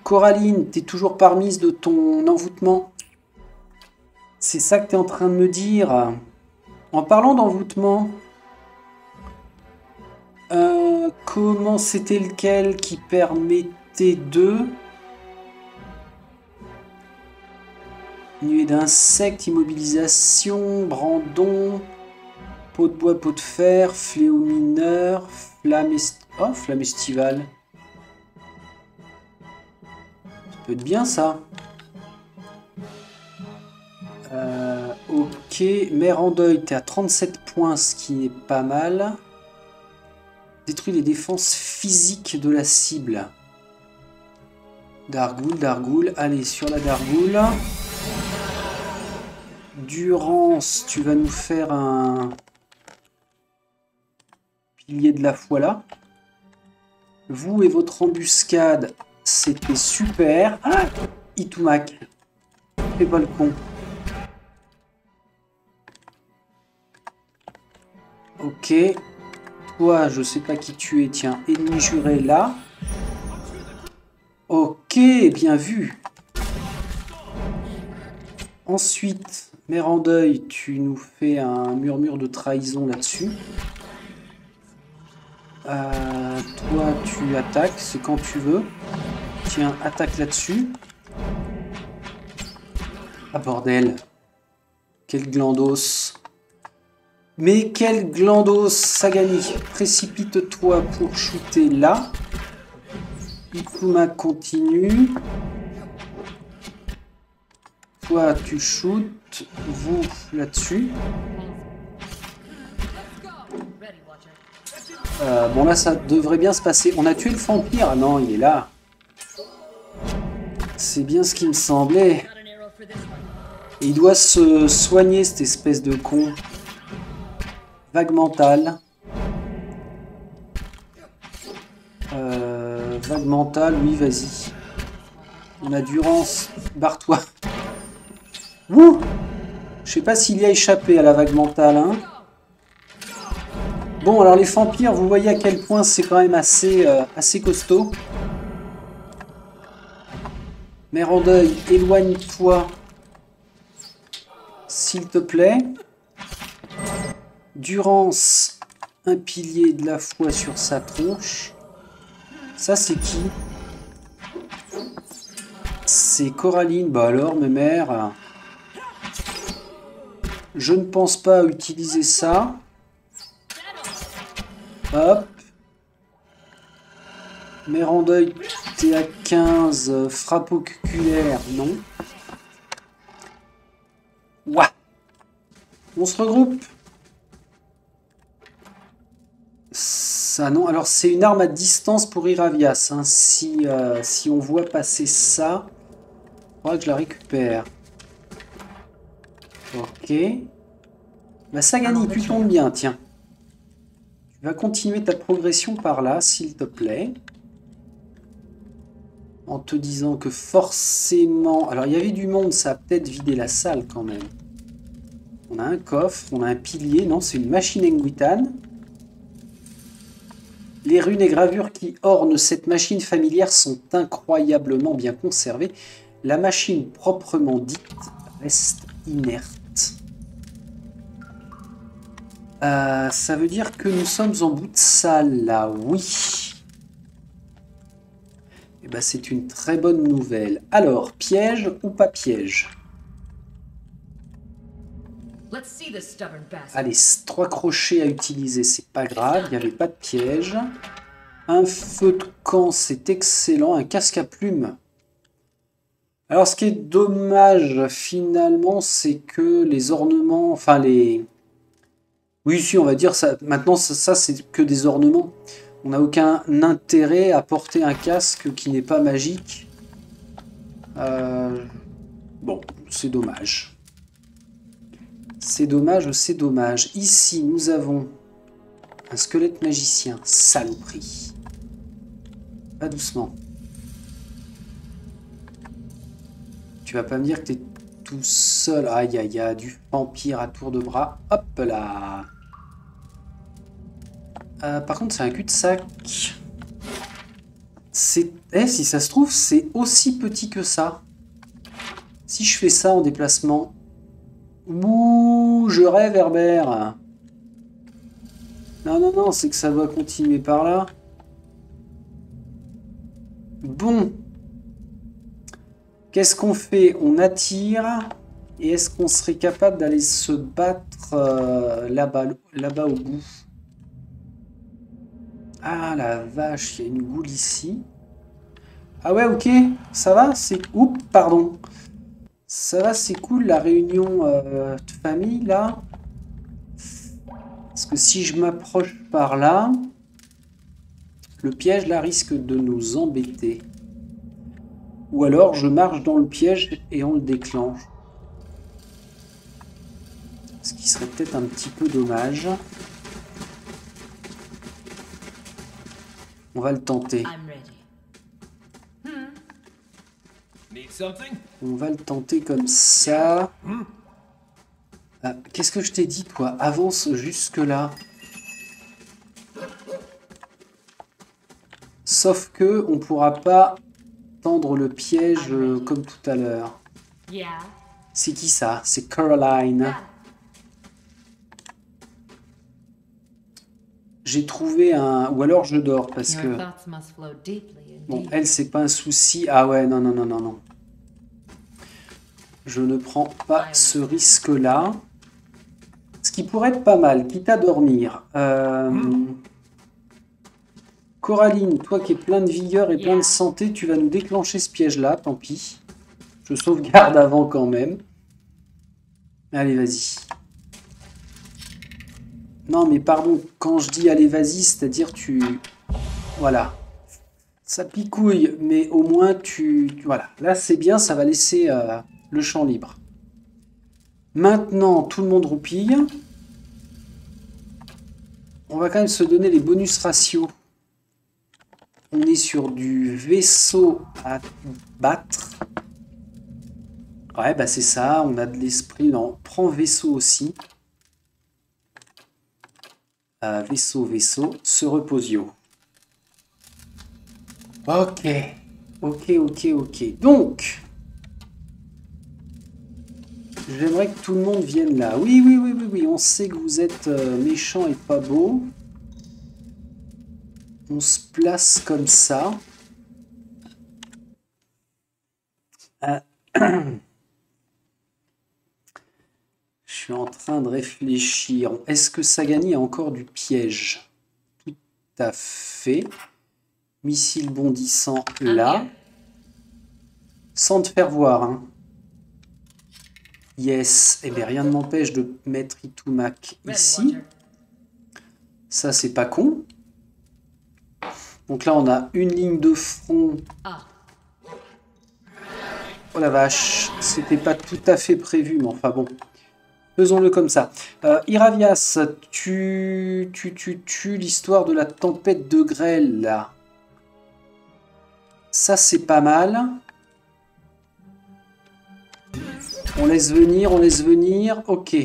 Coraline, t'es toujours parmise de ton envoûtement? C'est ça que t'es en train de me dire? En parlant d'envoûtement, comment c'était lequel qui permettait de... Nuée d'insectes, immobilisation, brandon, peau de bois, peau de fer, fléau mineur, flamme estivale. Ça peut être bien ça. Ok, mer en deuil, t'es à 37 points, ce qui n'est pas mal. Détruit les défenses physiques de la cible. Dargoul, allez, sur la Dargoul. Durance, tu vas nous faire un pilier de la foi là. Vous et votre embuscade, c'était super. Ah, Itumak, fais pas le con. Ok. Toi, je sais pas qui tu es. Tiens, ennemi juré là. Ok, bien vu. Ensuite, mer en deuil, tu nous fais un murmure de trahison là-dessus. Toi, tu attaques, c'est quand tu veux. Tiens, attaque là-dessus. Ah bordel. Quel glandos. Mais quel glandos, Sagani. Précipite-toi pour shooter là. Ikuma continue. Toi, tu shootes. Vous, là-dessus. Bon, là, ça devrait bien se passer. On a tué le vampire. Ah non, il est là. C'est bien ce qui me semblait. Et il doit se soigner, cette espèce de con. Vague mentale. Vague mentale, oui, vas-y. On a Durance. Barre-toi. Wouh! Je sais pas s'il y a échappé à la vague mentale, hein. Bon, alors les vampires, vous voyez à quel point c'est quand même assez costaud. Mère en deuil, éloigne-toi. S'il te plaît. Durance, un pilier de la foi sur sa tronche. Ça, c'est qui? C'est Coraline. Bah alors, mes mères. Je ne pense pas utiliser ça. Hop. Mère en deuil, t'es à 15. Frappe oculaire, non. Ouah. On se regroupe. Ça, non. Alors, c'est une arme à distance pour Iravias. Hein. Si on voit passer ça, il faudra que je la récupère. Ok. Bah, Sagani, tu tombes bien, tiens. Tu vas continuer ta progression par là, s'il te plaît. En te disant que forcément... Alors, il y avait du monde, ça a peut-être vidé la salle quand même. On a un coffre, on a un pilier. Non, c'est une machine Engwitan. Les runes et gravures qui ornent cette machine familière sont incroyablement bien conservées. La machine proprement dite reste inerte. Ça veut dire que nous sommes en bout de salle, là, oui. Eh ben, c'est une très bonne nouvelle. Alors, piège ou pas piège? Allez, 3 crochets à utiliser, c'est pas grave, il n'y avait pas de piège. Un feu de camp, c'est excellent. Un casque à plumes. Alors, ce qui est dommage, finalement, c'est que les ornements... Enfin, les... Oui, si, on va dire ça. Maintenant, ça c'est que des ornements. On n'a aucun intérêt à porter un casque qui n'est pas magique. Bon, c'est dommage. C'est dommage, c'est dommage. Ici, nous avons un squelette magicien. Saloperie. Pas doucement. Tu vas pas me dire que t'es tout seul. Aïe, aïe, aïe, du vampire à tour de bras. Hop là. Par contre, c'est un cul-de-sac. C'est... si ça se trouve, c'est aussi petit que ça. Si je fais ça en déplacement... Ouh, je rêve, Herbert. Non, non, non, c'est que ça doit continuer par là. Bon. Qu'est-ce qu'on fait? On attire. Et est-ce qu'on serait capable d'aller se battre là-bas au bout? Ah la vache, il y a une goule ici. Ah ouais, ok, ça va, c'est... Oups, pardon. Ça va, c'est cool la réunion de famille là. Parce que si je m'approche par là, le piège là risque de nous embêter. Ou alors je marche dans le piège et on le déclenche. Ce qui serait peut-être un petit peu dommage. On va le tenter. On va le tenter comme ça. Ah, qu'est-ce que je t'ai dit, toi? Avance jusque-là. Sauf que on pourra pas tendre le piège comme tout à l'heure. C'est qui ça? C'est Caroline. J'ai trouvé un... Ou alors je dors parce que... Bon, elle, c'est pas un souci. Ah ouais, non, non, non, non, non. Je ne prends pas ce risque-là. Ce qui pourrait être pas mal, quitte à dormir. Coraline, toi qui es plein de vigueur et plein de santé, tu vas nous déclencher ce piège-là, tant pis. Je sauvegarde avant quand même. Allez, vas-y. Non, mais pardon, quand je dis allez, vas-y, c'est-à-dire tu... Voilà. Ça picouille, mais au moins voilà. Là, c'est bien, ça va laisser le champ libre. Maintenant, tout le monde roupille. On va quand même se donner les bonus ratios. On est sur du vaisseau à battre. Ouais, bah c'est ça, on a de l'esprit. Non, prends vaisseau aussi. Vaisseau, se reposio. Ok, ok. Donc, j'aimerais que tout le monde vienne là. Oui, on sait que vous êtes méchant et pas beau. On se place comme ça. Je suis en train de réfléchir. Est-ce que Sagani a encore du piège? Tout à fait. Missile bondissant là. Sans te faire voir. Hein. Yes. Eh bien, rien ne m'empêche de mettre Itumak ici. Ça, c'est pas con. Donc là, on a une ligne de front. Oh la vache. C'était pas tout à fait prévu, mais enfin bon. Faisons-le comme ça. Iravias, tu l'histoire de la tempête de grêle, là. Ça, c'est pas mal. On laisse venir. Ok.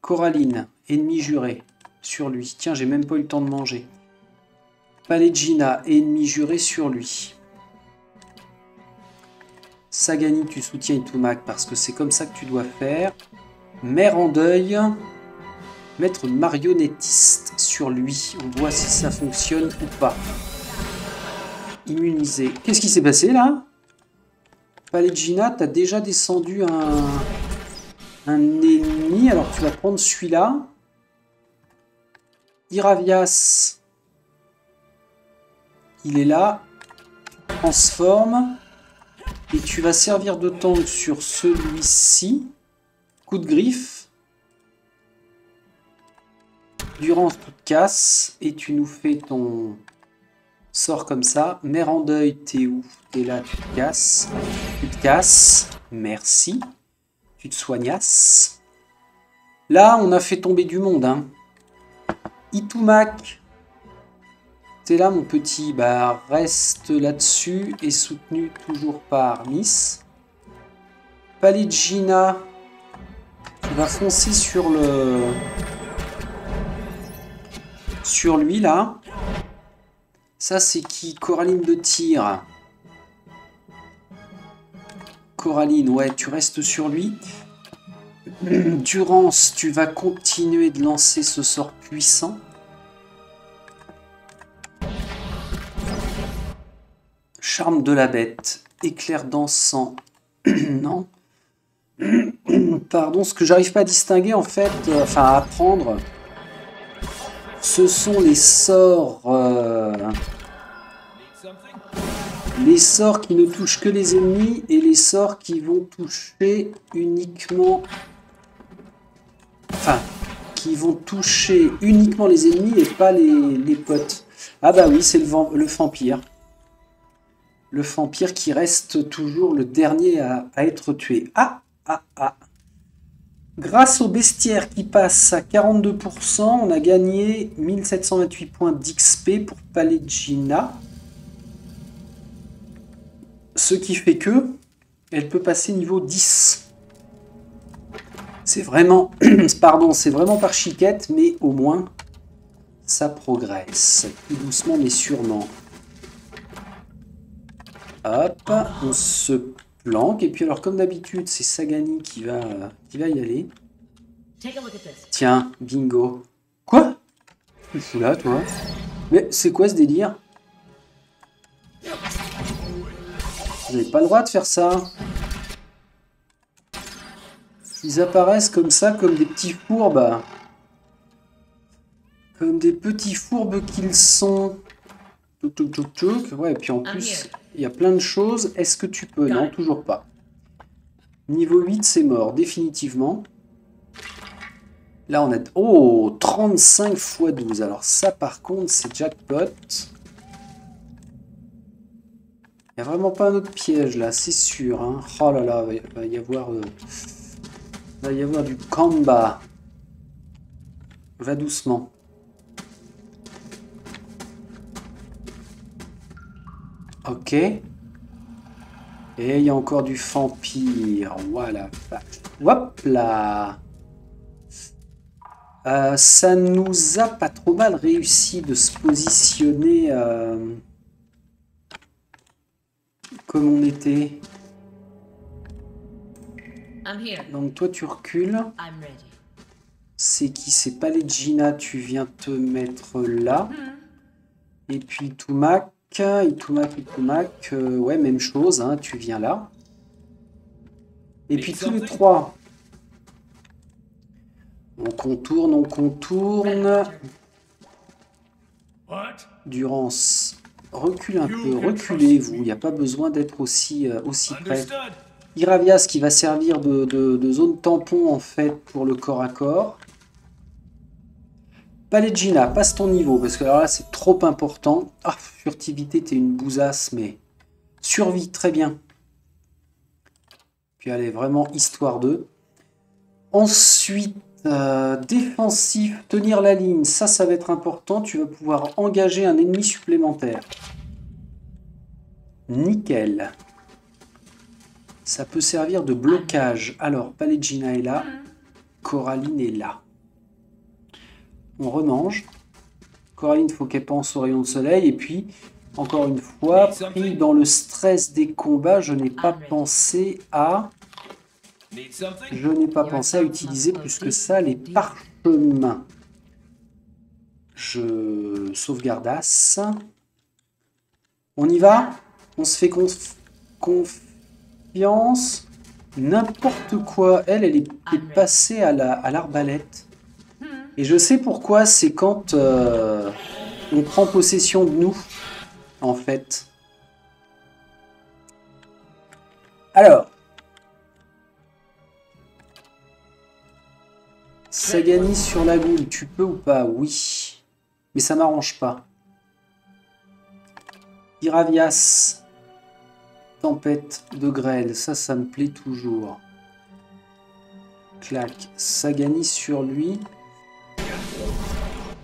Coraline, ennemi juré. Sur lui. Tiens, j'ai même pas eu le temps de manger. Palegina, ennemi juré sur lui. Sagani, tu soutiens Itumak parce que c'est comme ça que tu dois faire. Mère en deuil. Mettre marionnettiste sur lui. On voit si ça fonctionne ou pas. Immunisé. Qu'est-ce qui s'est passé là? Palegina, t'as déjà descendu un ennemi. Alors tu vas prendre celui-là. Iravias. Il est là. Transforme. Et tu vas servir de tank sur celui-ci. Coup de griffe. Durance, coup de casse. Et tu nous fais ton sort comme ça. Mère en deuil, t'es où? T'es là, tu te casses. Tu te casses. Merci. Tu te soignasses. Là, on a fait tomber du monde. Hein. Itumak. T'es là, mon petit. Bah, reste là-dessus et soutenu toujours par Miss. Palegina. Tu vas foncer sur le... Sur lui, là. Ça, c'est qui? Coraline de tir. Coraline, ouais, tu restes sur lui. Durance, tu vas continuer de lancer ce sort puissant. Charme de la bête. Éclair dansant. Non. Pardon, ce que j'arrive pas à distinguer, en fait, enfin à apprendre, ce sont les sorts... les sorts qui ne touchent que les ennemis et les sorts qui vont toucher uniquement... Enfin, qui vont toucher uniquement les ennemis et pas les potes. Ah bah oui, c'est le vampire. Le vampire qui reste toujours le dernier à être tué. Ah. Grâce au bestiaire qui passe à 42%, on a gagné 1728 points d'XP pour Palegina. Ce qui fait que elle peut passer niveau 10. C'est vraiment, pardon, c'est vraiment par chiquette, mais au moins ça progresse. Plus doucement mais sûrement. Hop, on se planque. Et puis alors, comme d'habitude, c'est Sagani qui va y aller. Tiens, bingo. Quoi? Tu fous là, toi? Mais c'est quoi ce délire? Vous n'avez pas le droit de faire ça. Ils apparaissent comme ça, comme des petits fourbes. Comme des petits fourbes qu'ils sont. Touk, touk, touk, touk. Ouais, et puis en plus, il y a plein de choses. Est-ce que tu peux? Non, toujours pas. Niveau 8, c'est mort, définitivement. Là, on a... Oh, 35 x 12. Alors ça, par contre, c'est jackpot. Il n'y a vraiment pas un autre piège, là, c'est sûr. Hein. Oh là là, il va y avoir... va y avoir du combat. Va doucement. Ok. Et il y a encore du vampire. Voilà. Hop là. Ça nous a pas trop mal réussi de se positionner comme on était. Donc toi tu recules. C'est qui? C'est Palegina, tu viens te mettre là. Et puis Itumak, ouais, même chose, hein, tu viens là. Et puis tous les trois. On contourne, on contourne. Durance, recule un peu, reculez vous, il n'y a pas besoin d'être aussi près. Iravias qui va servir de zone tampon en fait pour le corps à corps. Palegina, passe ton niveau, parce que alors là c'est trop important. Ah, furtivité, t'es une bousasse, mais survie, très bien. Puis allez, vraiment histoire 2. Ensuite, défensif, tenir la ligne, ça va être important. Tu vas pouvoir engager un ennemi supplémentaire. Nickel. Ça peut servir de blocage. Alors, Palegina est là. Coraline est là. On remange. Coraline, il faut qu'elle pense au rayon de soleil. Et puis, encore une fois, pris dans le stress des combats, je n'ai pas pensé à... utiliser plus que ça les parchemins. Je sauvegardasse. On y va? On se fait confiance. N'importe quoi. Elle est passée à l'arbalète. Et je sais pourquoi. C'est quand on prend possession de nous, en fait. Alors. Sagani sur la goule, tu peux ou pas? Oui. Mais ça m'arrange pas. Iravias. Tempête de grêle, ça me plaît toujours. Clac. Sagani sur lui.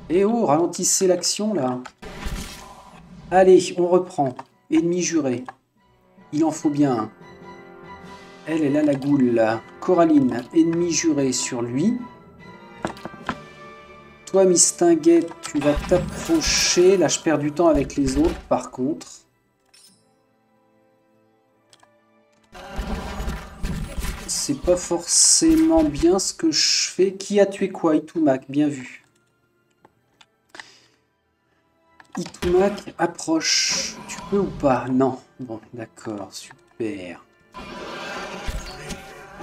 Et oh, ralentissez l'action là. Allez, on reprend. Ennemi juré. Il en faut bien un. Elle a la goule. Coraline, ennemi juré sur lui. Toi, Mistinguet, tu vas t'approcher. Là, je perds du temps avec les autres, par contre. C'est pas forcément bien ce que je fais. Qui a tué quoi? Itumak, bien vu. Itumak, approche. Tu peux ou pas? Non. Bon, d'accord, super.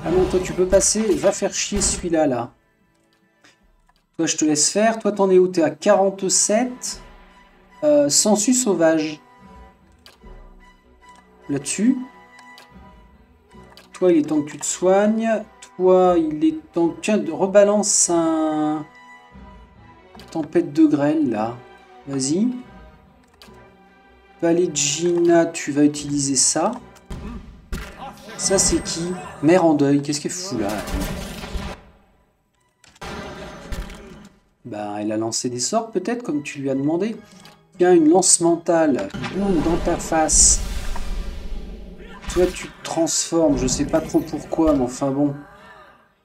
Ah non, toi, tu peux passer. Va faire chier celui-là, là. Toi, je te laisse faire. Toi, t'en es où? T'es à 47. Sangsue sauvage. Là-dessus. Toi, il est temps que tu te soignes. Toi, il est temps que... Tiens, rebalance un... Tempête de grêle, là. Vas-y. Palegina, tu vas utiliser ça. Ça, c'est qui? Mère en deuil. Qu'est-ce qu'elle fout, là? Bah, elle a lancé des sorts, peut-être, comme tu lui as demandé. Tiens, une lance mentale. Boum, dans ta face. Toi, tu te transformes. Je sais pas trop pourquoi, mais enfin bon.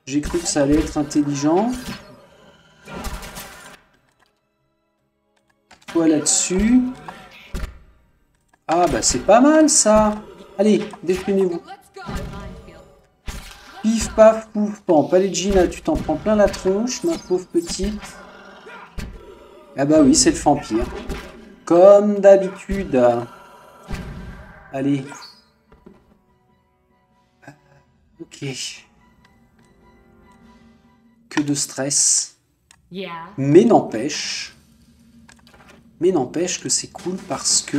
J'ai cru que ça allait être intelligent. Toi, là-dessus. Ah, bah, c'est pas mal, ça. Allez, défendez-vous. Pif, paf, pouf, pan. Palegina, tu t'en prends plein la tronche, ma pauvre petite. Ah bah oui, c'est le vampire. Comme d'habitude. Allez. Ok. Que de stress. Mais n'empêche. Mais n'empêche que c'est cool parce que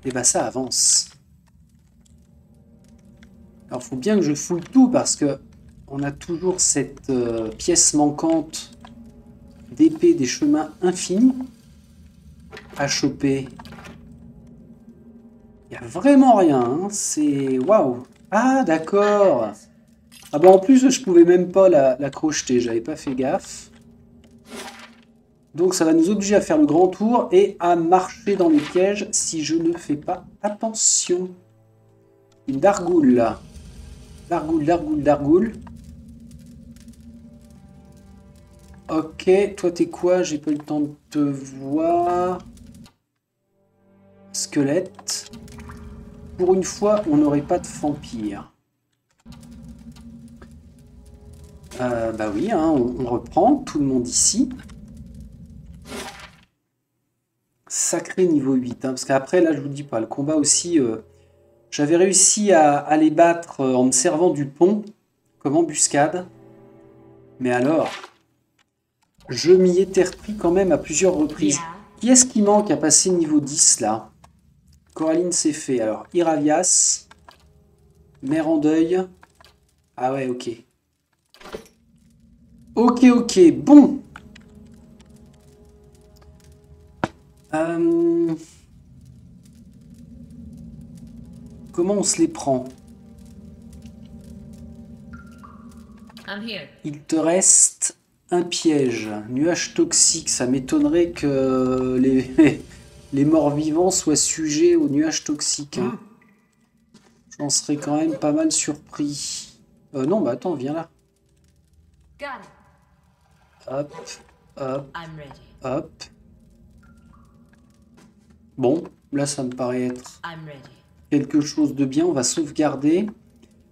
eh ben, ça avance. Alors, il faut bien que je fouille tout parce que on a toujours cette pièce manquante d'épée des chemins infinis à choper. Il n'y a vraiment rien, hein. C'est... Waouh! Ah, d'accord! Ah bah en plus, je pouvais même pas la crocheter, j'avais pas fait gaffe. Donc ça va nous obliger à faire le grand tour et à marcher dans les pièges si je ne fais pas attention. Une dargoule, là. Dargoule, dargoule, dargoule. Ok, toi t'es quoi? J'ai pas eu le temps de te voir. Squelette. Pour une fois, on n'aurait pas de vampire. Bah oui, hein, on reprend, tout le monde ici. Sacré niveau 8, hein, parce qu'après, là, je vous dis pas, le combat aussi, j'avais réussi à les battre en me servant du pont, comme embuscade. Mais alors, je m'y étais repris quand même à plusieurs reprises. Qui est-ce qui manque à passer niveau 10, là? Coraline, c'est fait. Alors, Iravias, Mère en deuil. Ah ouais, ok. Ok, ok, bon. Comment on se les prend? Il te reste un piège. Nuage toxique, ça m'étonnerait que les morts-vivants soient sujets aux nuages toxiques. Hein. J'en serais quand même pas mal surpris. Non, bah attends, viens là. Hop, hop, hop. Bon, là ça me paraît être quelque chose de bien. On va sauvegarder.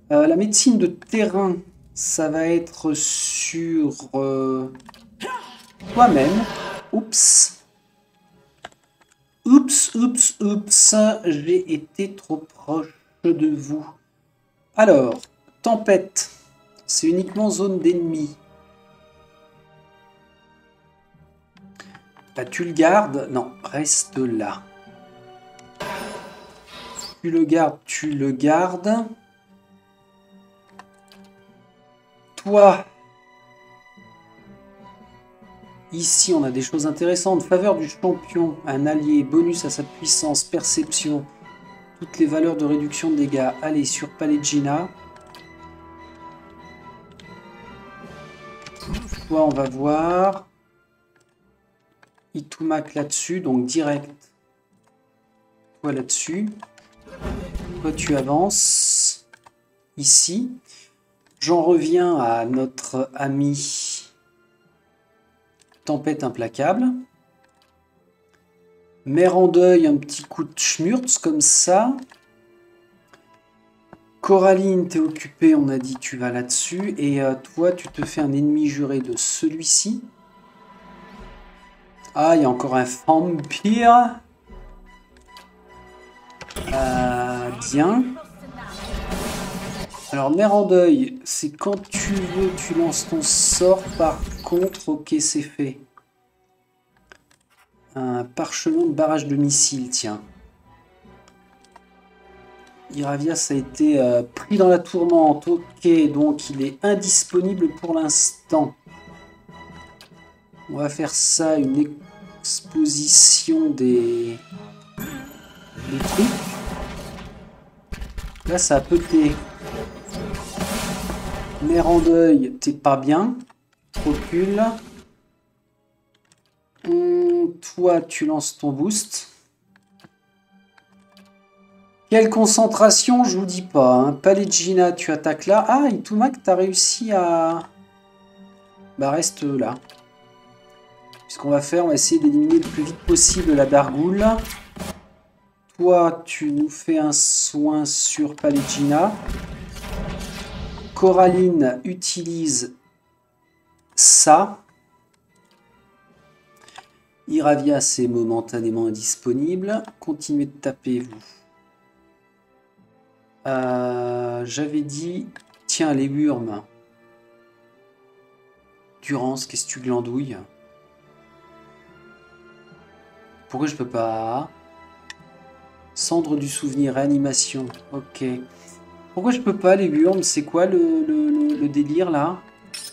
La médecine de terrain, ça va être sur toi-même. Oups. Oups, oups, oups. J'ai été trop proche de vous. Alors, tempête. C'est uniquement zone d'ennemi. Bah, tu le gardes. Non, reste là. Tu le gardes, tu le gardes. Toi, ici on a des choses intéressantes. Faveur du champion, un allié, bonus à sa puissance, perception, toutes les valeurs de réduction de dégâts. Allez, sur Palegina. Toi, on va voir. Itumak là-dessus, donc direct. Toi là-dessus. Toi, tu avances. Ici. J'en reviens à notre ami Tempête implacable. Mère en deuil, un petit coup de schmurz comme ça. Coraline, t'es occupée, on a dit tu vas là-dessus. Et toi, tu te fais un ennemi juré de celui-ci. Ah, il y a encore un vampire. Bien. Alors, mère en deuil, c'est quand tu veux, tu lances ton sort. Par contre, ok, c'est fait. Un parchemin de barrage de missiles, tiens. Iravias a été pris dans la tourmente. Ok, donc il est indisponible pour l'instant. On va faire ça, une exposition des trucs. Là, ça a pété. Mère en deuil, t'es pas bien. Recule. Toi, tu lances ton boost. Quelle concentration, je vous dis pas. Hein. Palegina, tu attaques là. Ah, Itumak, t'as réussi à... Bah, reste là. Puisqu'on va faire, on va essayer d'éliminer le plus vite possible la dargoule. Toi, tu nous fais un soin sur Palegina. Coraline utilise ça. Iravias est momentanément indisponible. Continuez de taper, vous. J'avais dit... Tiens, les Wurms. Durance, qu'est-ce que tu glandouilles? Pourquoi je peux pas? Cendre du souvenir, réanimation. Ok. Pourquoi je peux pas, les burnes? C'est quoi le délire, là?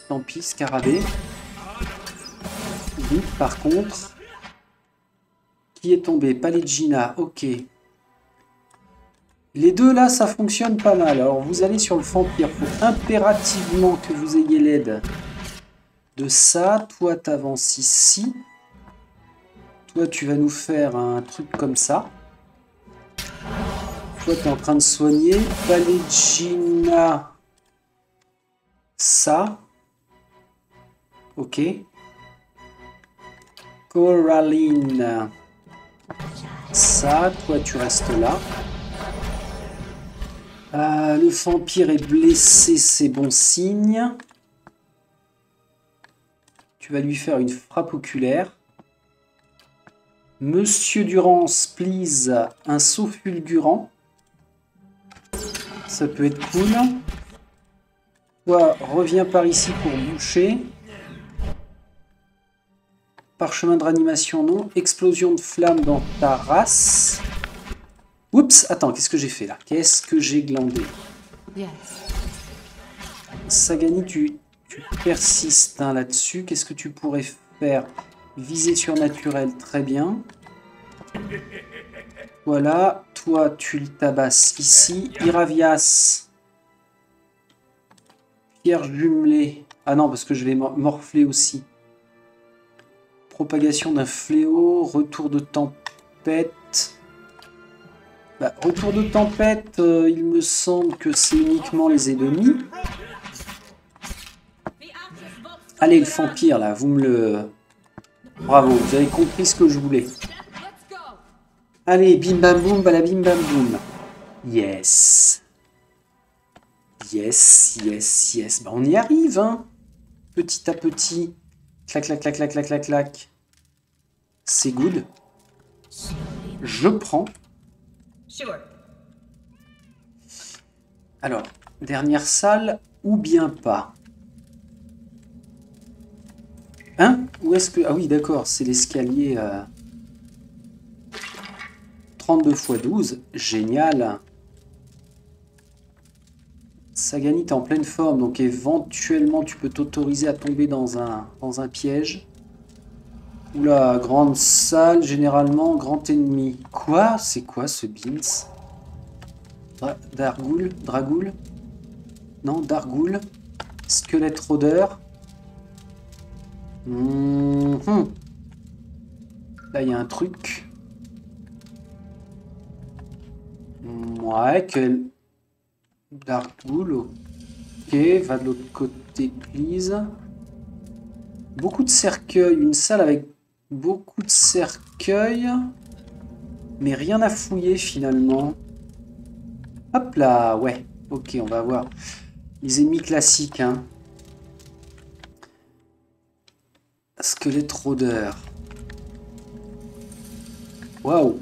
Tant pis, scarabée. Oui, par contre... Qui est tombé? Palegina, ok. Les deux, là, ça fonctionne pas mal. Alors, vous allez sur le vampire. Il faut impérativement que vous ayez l'aide de ça. Toi, t'avances ici. Toi, tu vas nous faire un truc comme ça. Toi, tu es en train de soigner. Palegina. Ça. Ok. Coraline. Ça. Toi, tu restes là. Le vampire est blessé, c'est bon signe. Tu vas lui faire une frappe oculaire. Monsieur Durance, please, un saut fulgurant. Ça peut être cool. Toi, reviens par ici pour boucher. Parchemin de réanimation, non. Explosion de flamme dans ta race. Oups, attends, qu'est-ce que j'ai fait là? Qu'est-ce que j'ai glandé? Sagani, tu persistes hein, là-dessus. Qu'est-ce que tu pourrais faire? Visée surnaturelle, très bien. Voilà, toi tu le tabasses ici. Iravias. Pierre jumelée. Ah non, parce que je vais morfler aussi. Propagation d'un fléau. Retour de tempête. Bah, retour de tempête, il me semble que c'est uniquement les ennemis. Allez, le vampire, là, vous me le... Bravo, vous avez compris ce que je voulais. Allez, bim bam boum, bala bim bam boum. Yes. Yes, yes, yes. Bah, on y arrive, hein. Petit à petit. Clac, clac, clac, clac, clac, clac, clac. C'est good. Je prends. Alors, dernière salle, ou bien pas. Hein? Où est-ce que... Ah oui, d'accord, c'est l'escalier... 32 x 12, génial. Sagani, t'es en pleine forme, donc éventuellement tu peux t'autoriser à tomber dans un piège. Oula, grande salle, généralement grand ennemi. Quoi? C'est quoi ce Beans? Dragoul? Non, Dargoul. Squelette rôdeur. Là, il y a un truc. Ouais, quel... Dargoul, ok. Va de l'autre côté, please. Beaucoup de cercueils. Une salle avec beaucoup de cercueils. Mais rien à fouiller, finalement. Hop là, ouais. Ok, on va voir. Les ennemis classiques, hein. Squelette rôdeur. Waouh.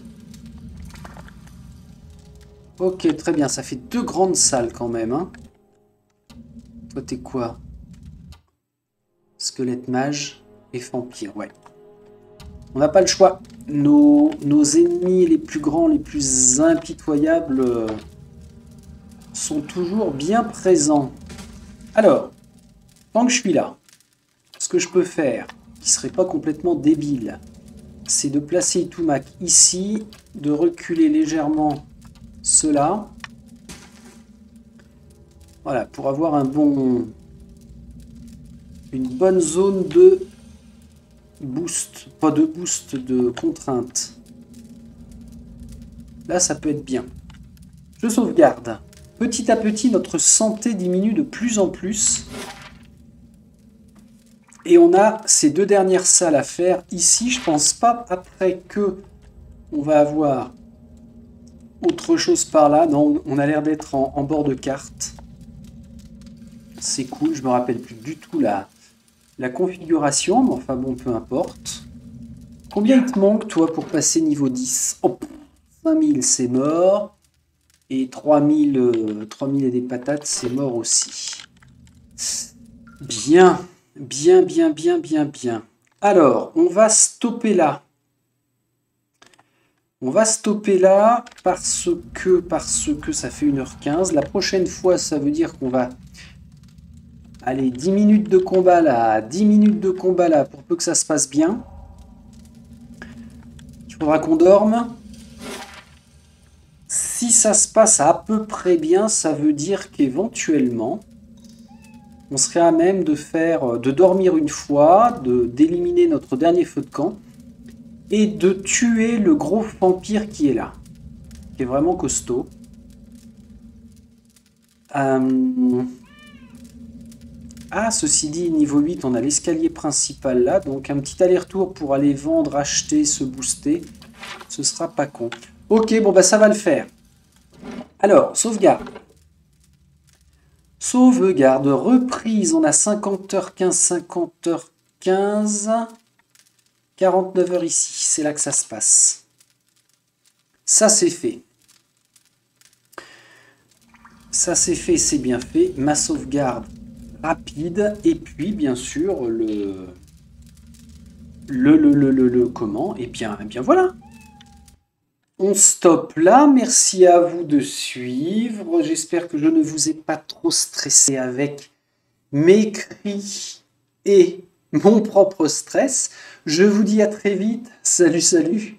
Ok, très bien. Ça fait deux grandes salles quand même. Hein. Toi, t'es quoi? Squelette mage et vampire, ouais. On n'a pas le choix. Nos ennemis les plus grands, les plus impitoyables sont toujours bien présents. Alors, tant que je suis là, ce que je peux faire, qui serait pas complètement débile, c'est de placer Itumak ici, de reculer légèrement cela. Voilà, pour avoir une bonne zone de boost, pas de boost, de contrainte. Là, ça peut être bien. Je sauvegarde. Petit à petit, notre santé diminue de plus en plus. Et on a ces deux dernières salles à faire. Ici, je pense pas après que on va avoir autre chose par là. Non, on a l'air d'être en bord de carte. C'est cool, je me rappelle plus du tout la configuration, mais enfin bon, peu importe. Combien il te manque, toi, pour passer niveau 10? Oh, 5000, c'est mort. Et 3000 et des patates, c'est mort aussi. Bien, bien, bien, bien, bien, bien. Alors, on va stopper là. On va stopper là parce que ça fait 1h15. La prochaine fois, ça veut dire qu'on va... Allez, 10 minutes de combat là, 10 minutes de combat là, pour peu que ça se passe bien. Il faudra qu'on dorme. Si ça se passe à peu près bien, ça veut dire qu'éventuellement, on serait à même de dormir une fois, d'éliminer notre dernier feu de camp, et de tuer le gros vampire qui est là, qui est vraiment costaud. Ah, ceci dit, niveau 8, on a l'escalier principal là, donc un petit aller-retour pour aller vendre, acheter, se booster, ce sera pas con. Ok, bon bah ça va le faire. Alors, sauvegarde. Sauvegarde, reprise, on a 50h15, 50h15, 49h ici, c'est là que ça se passe. Ça c'est fait. Ça c'est fait, c'est bien fait. Ma sauvegarde rapide, et puis bien sûr comment, et bien voilà. On stoppe là, merci à vous de suivre, j'espère que je ne vous ai pas trop stressé avec mes cris et mon propre stress. Je vous dis à très vite, salut salut.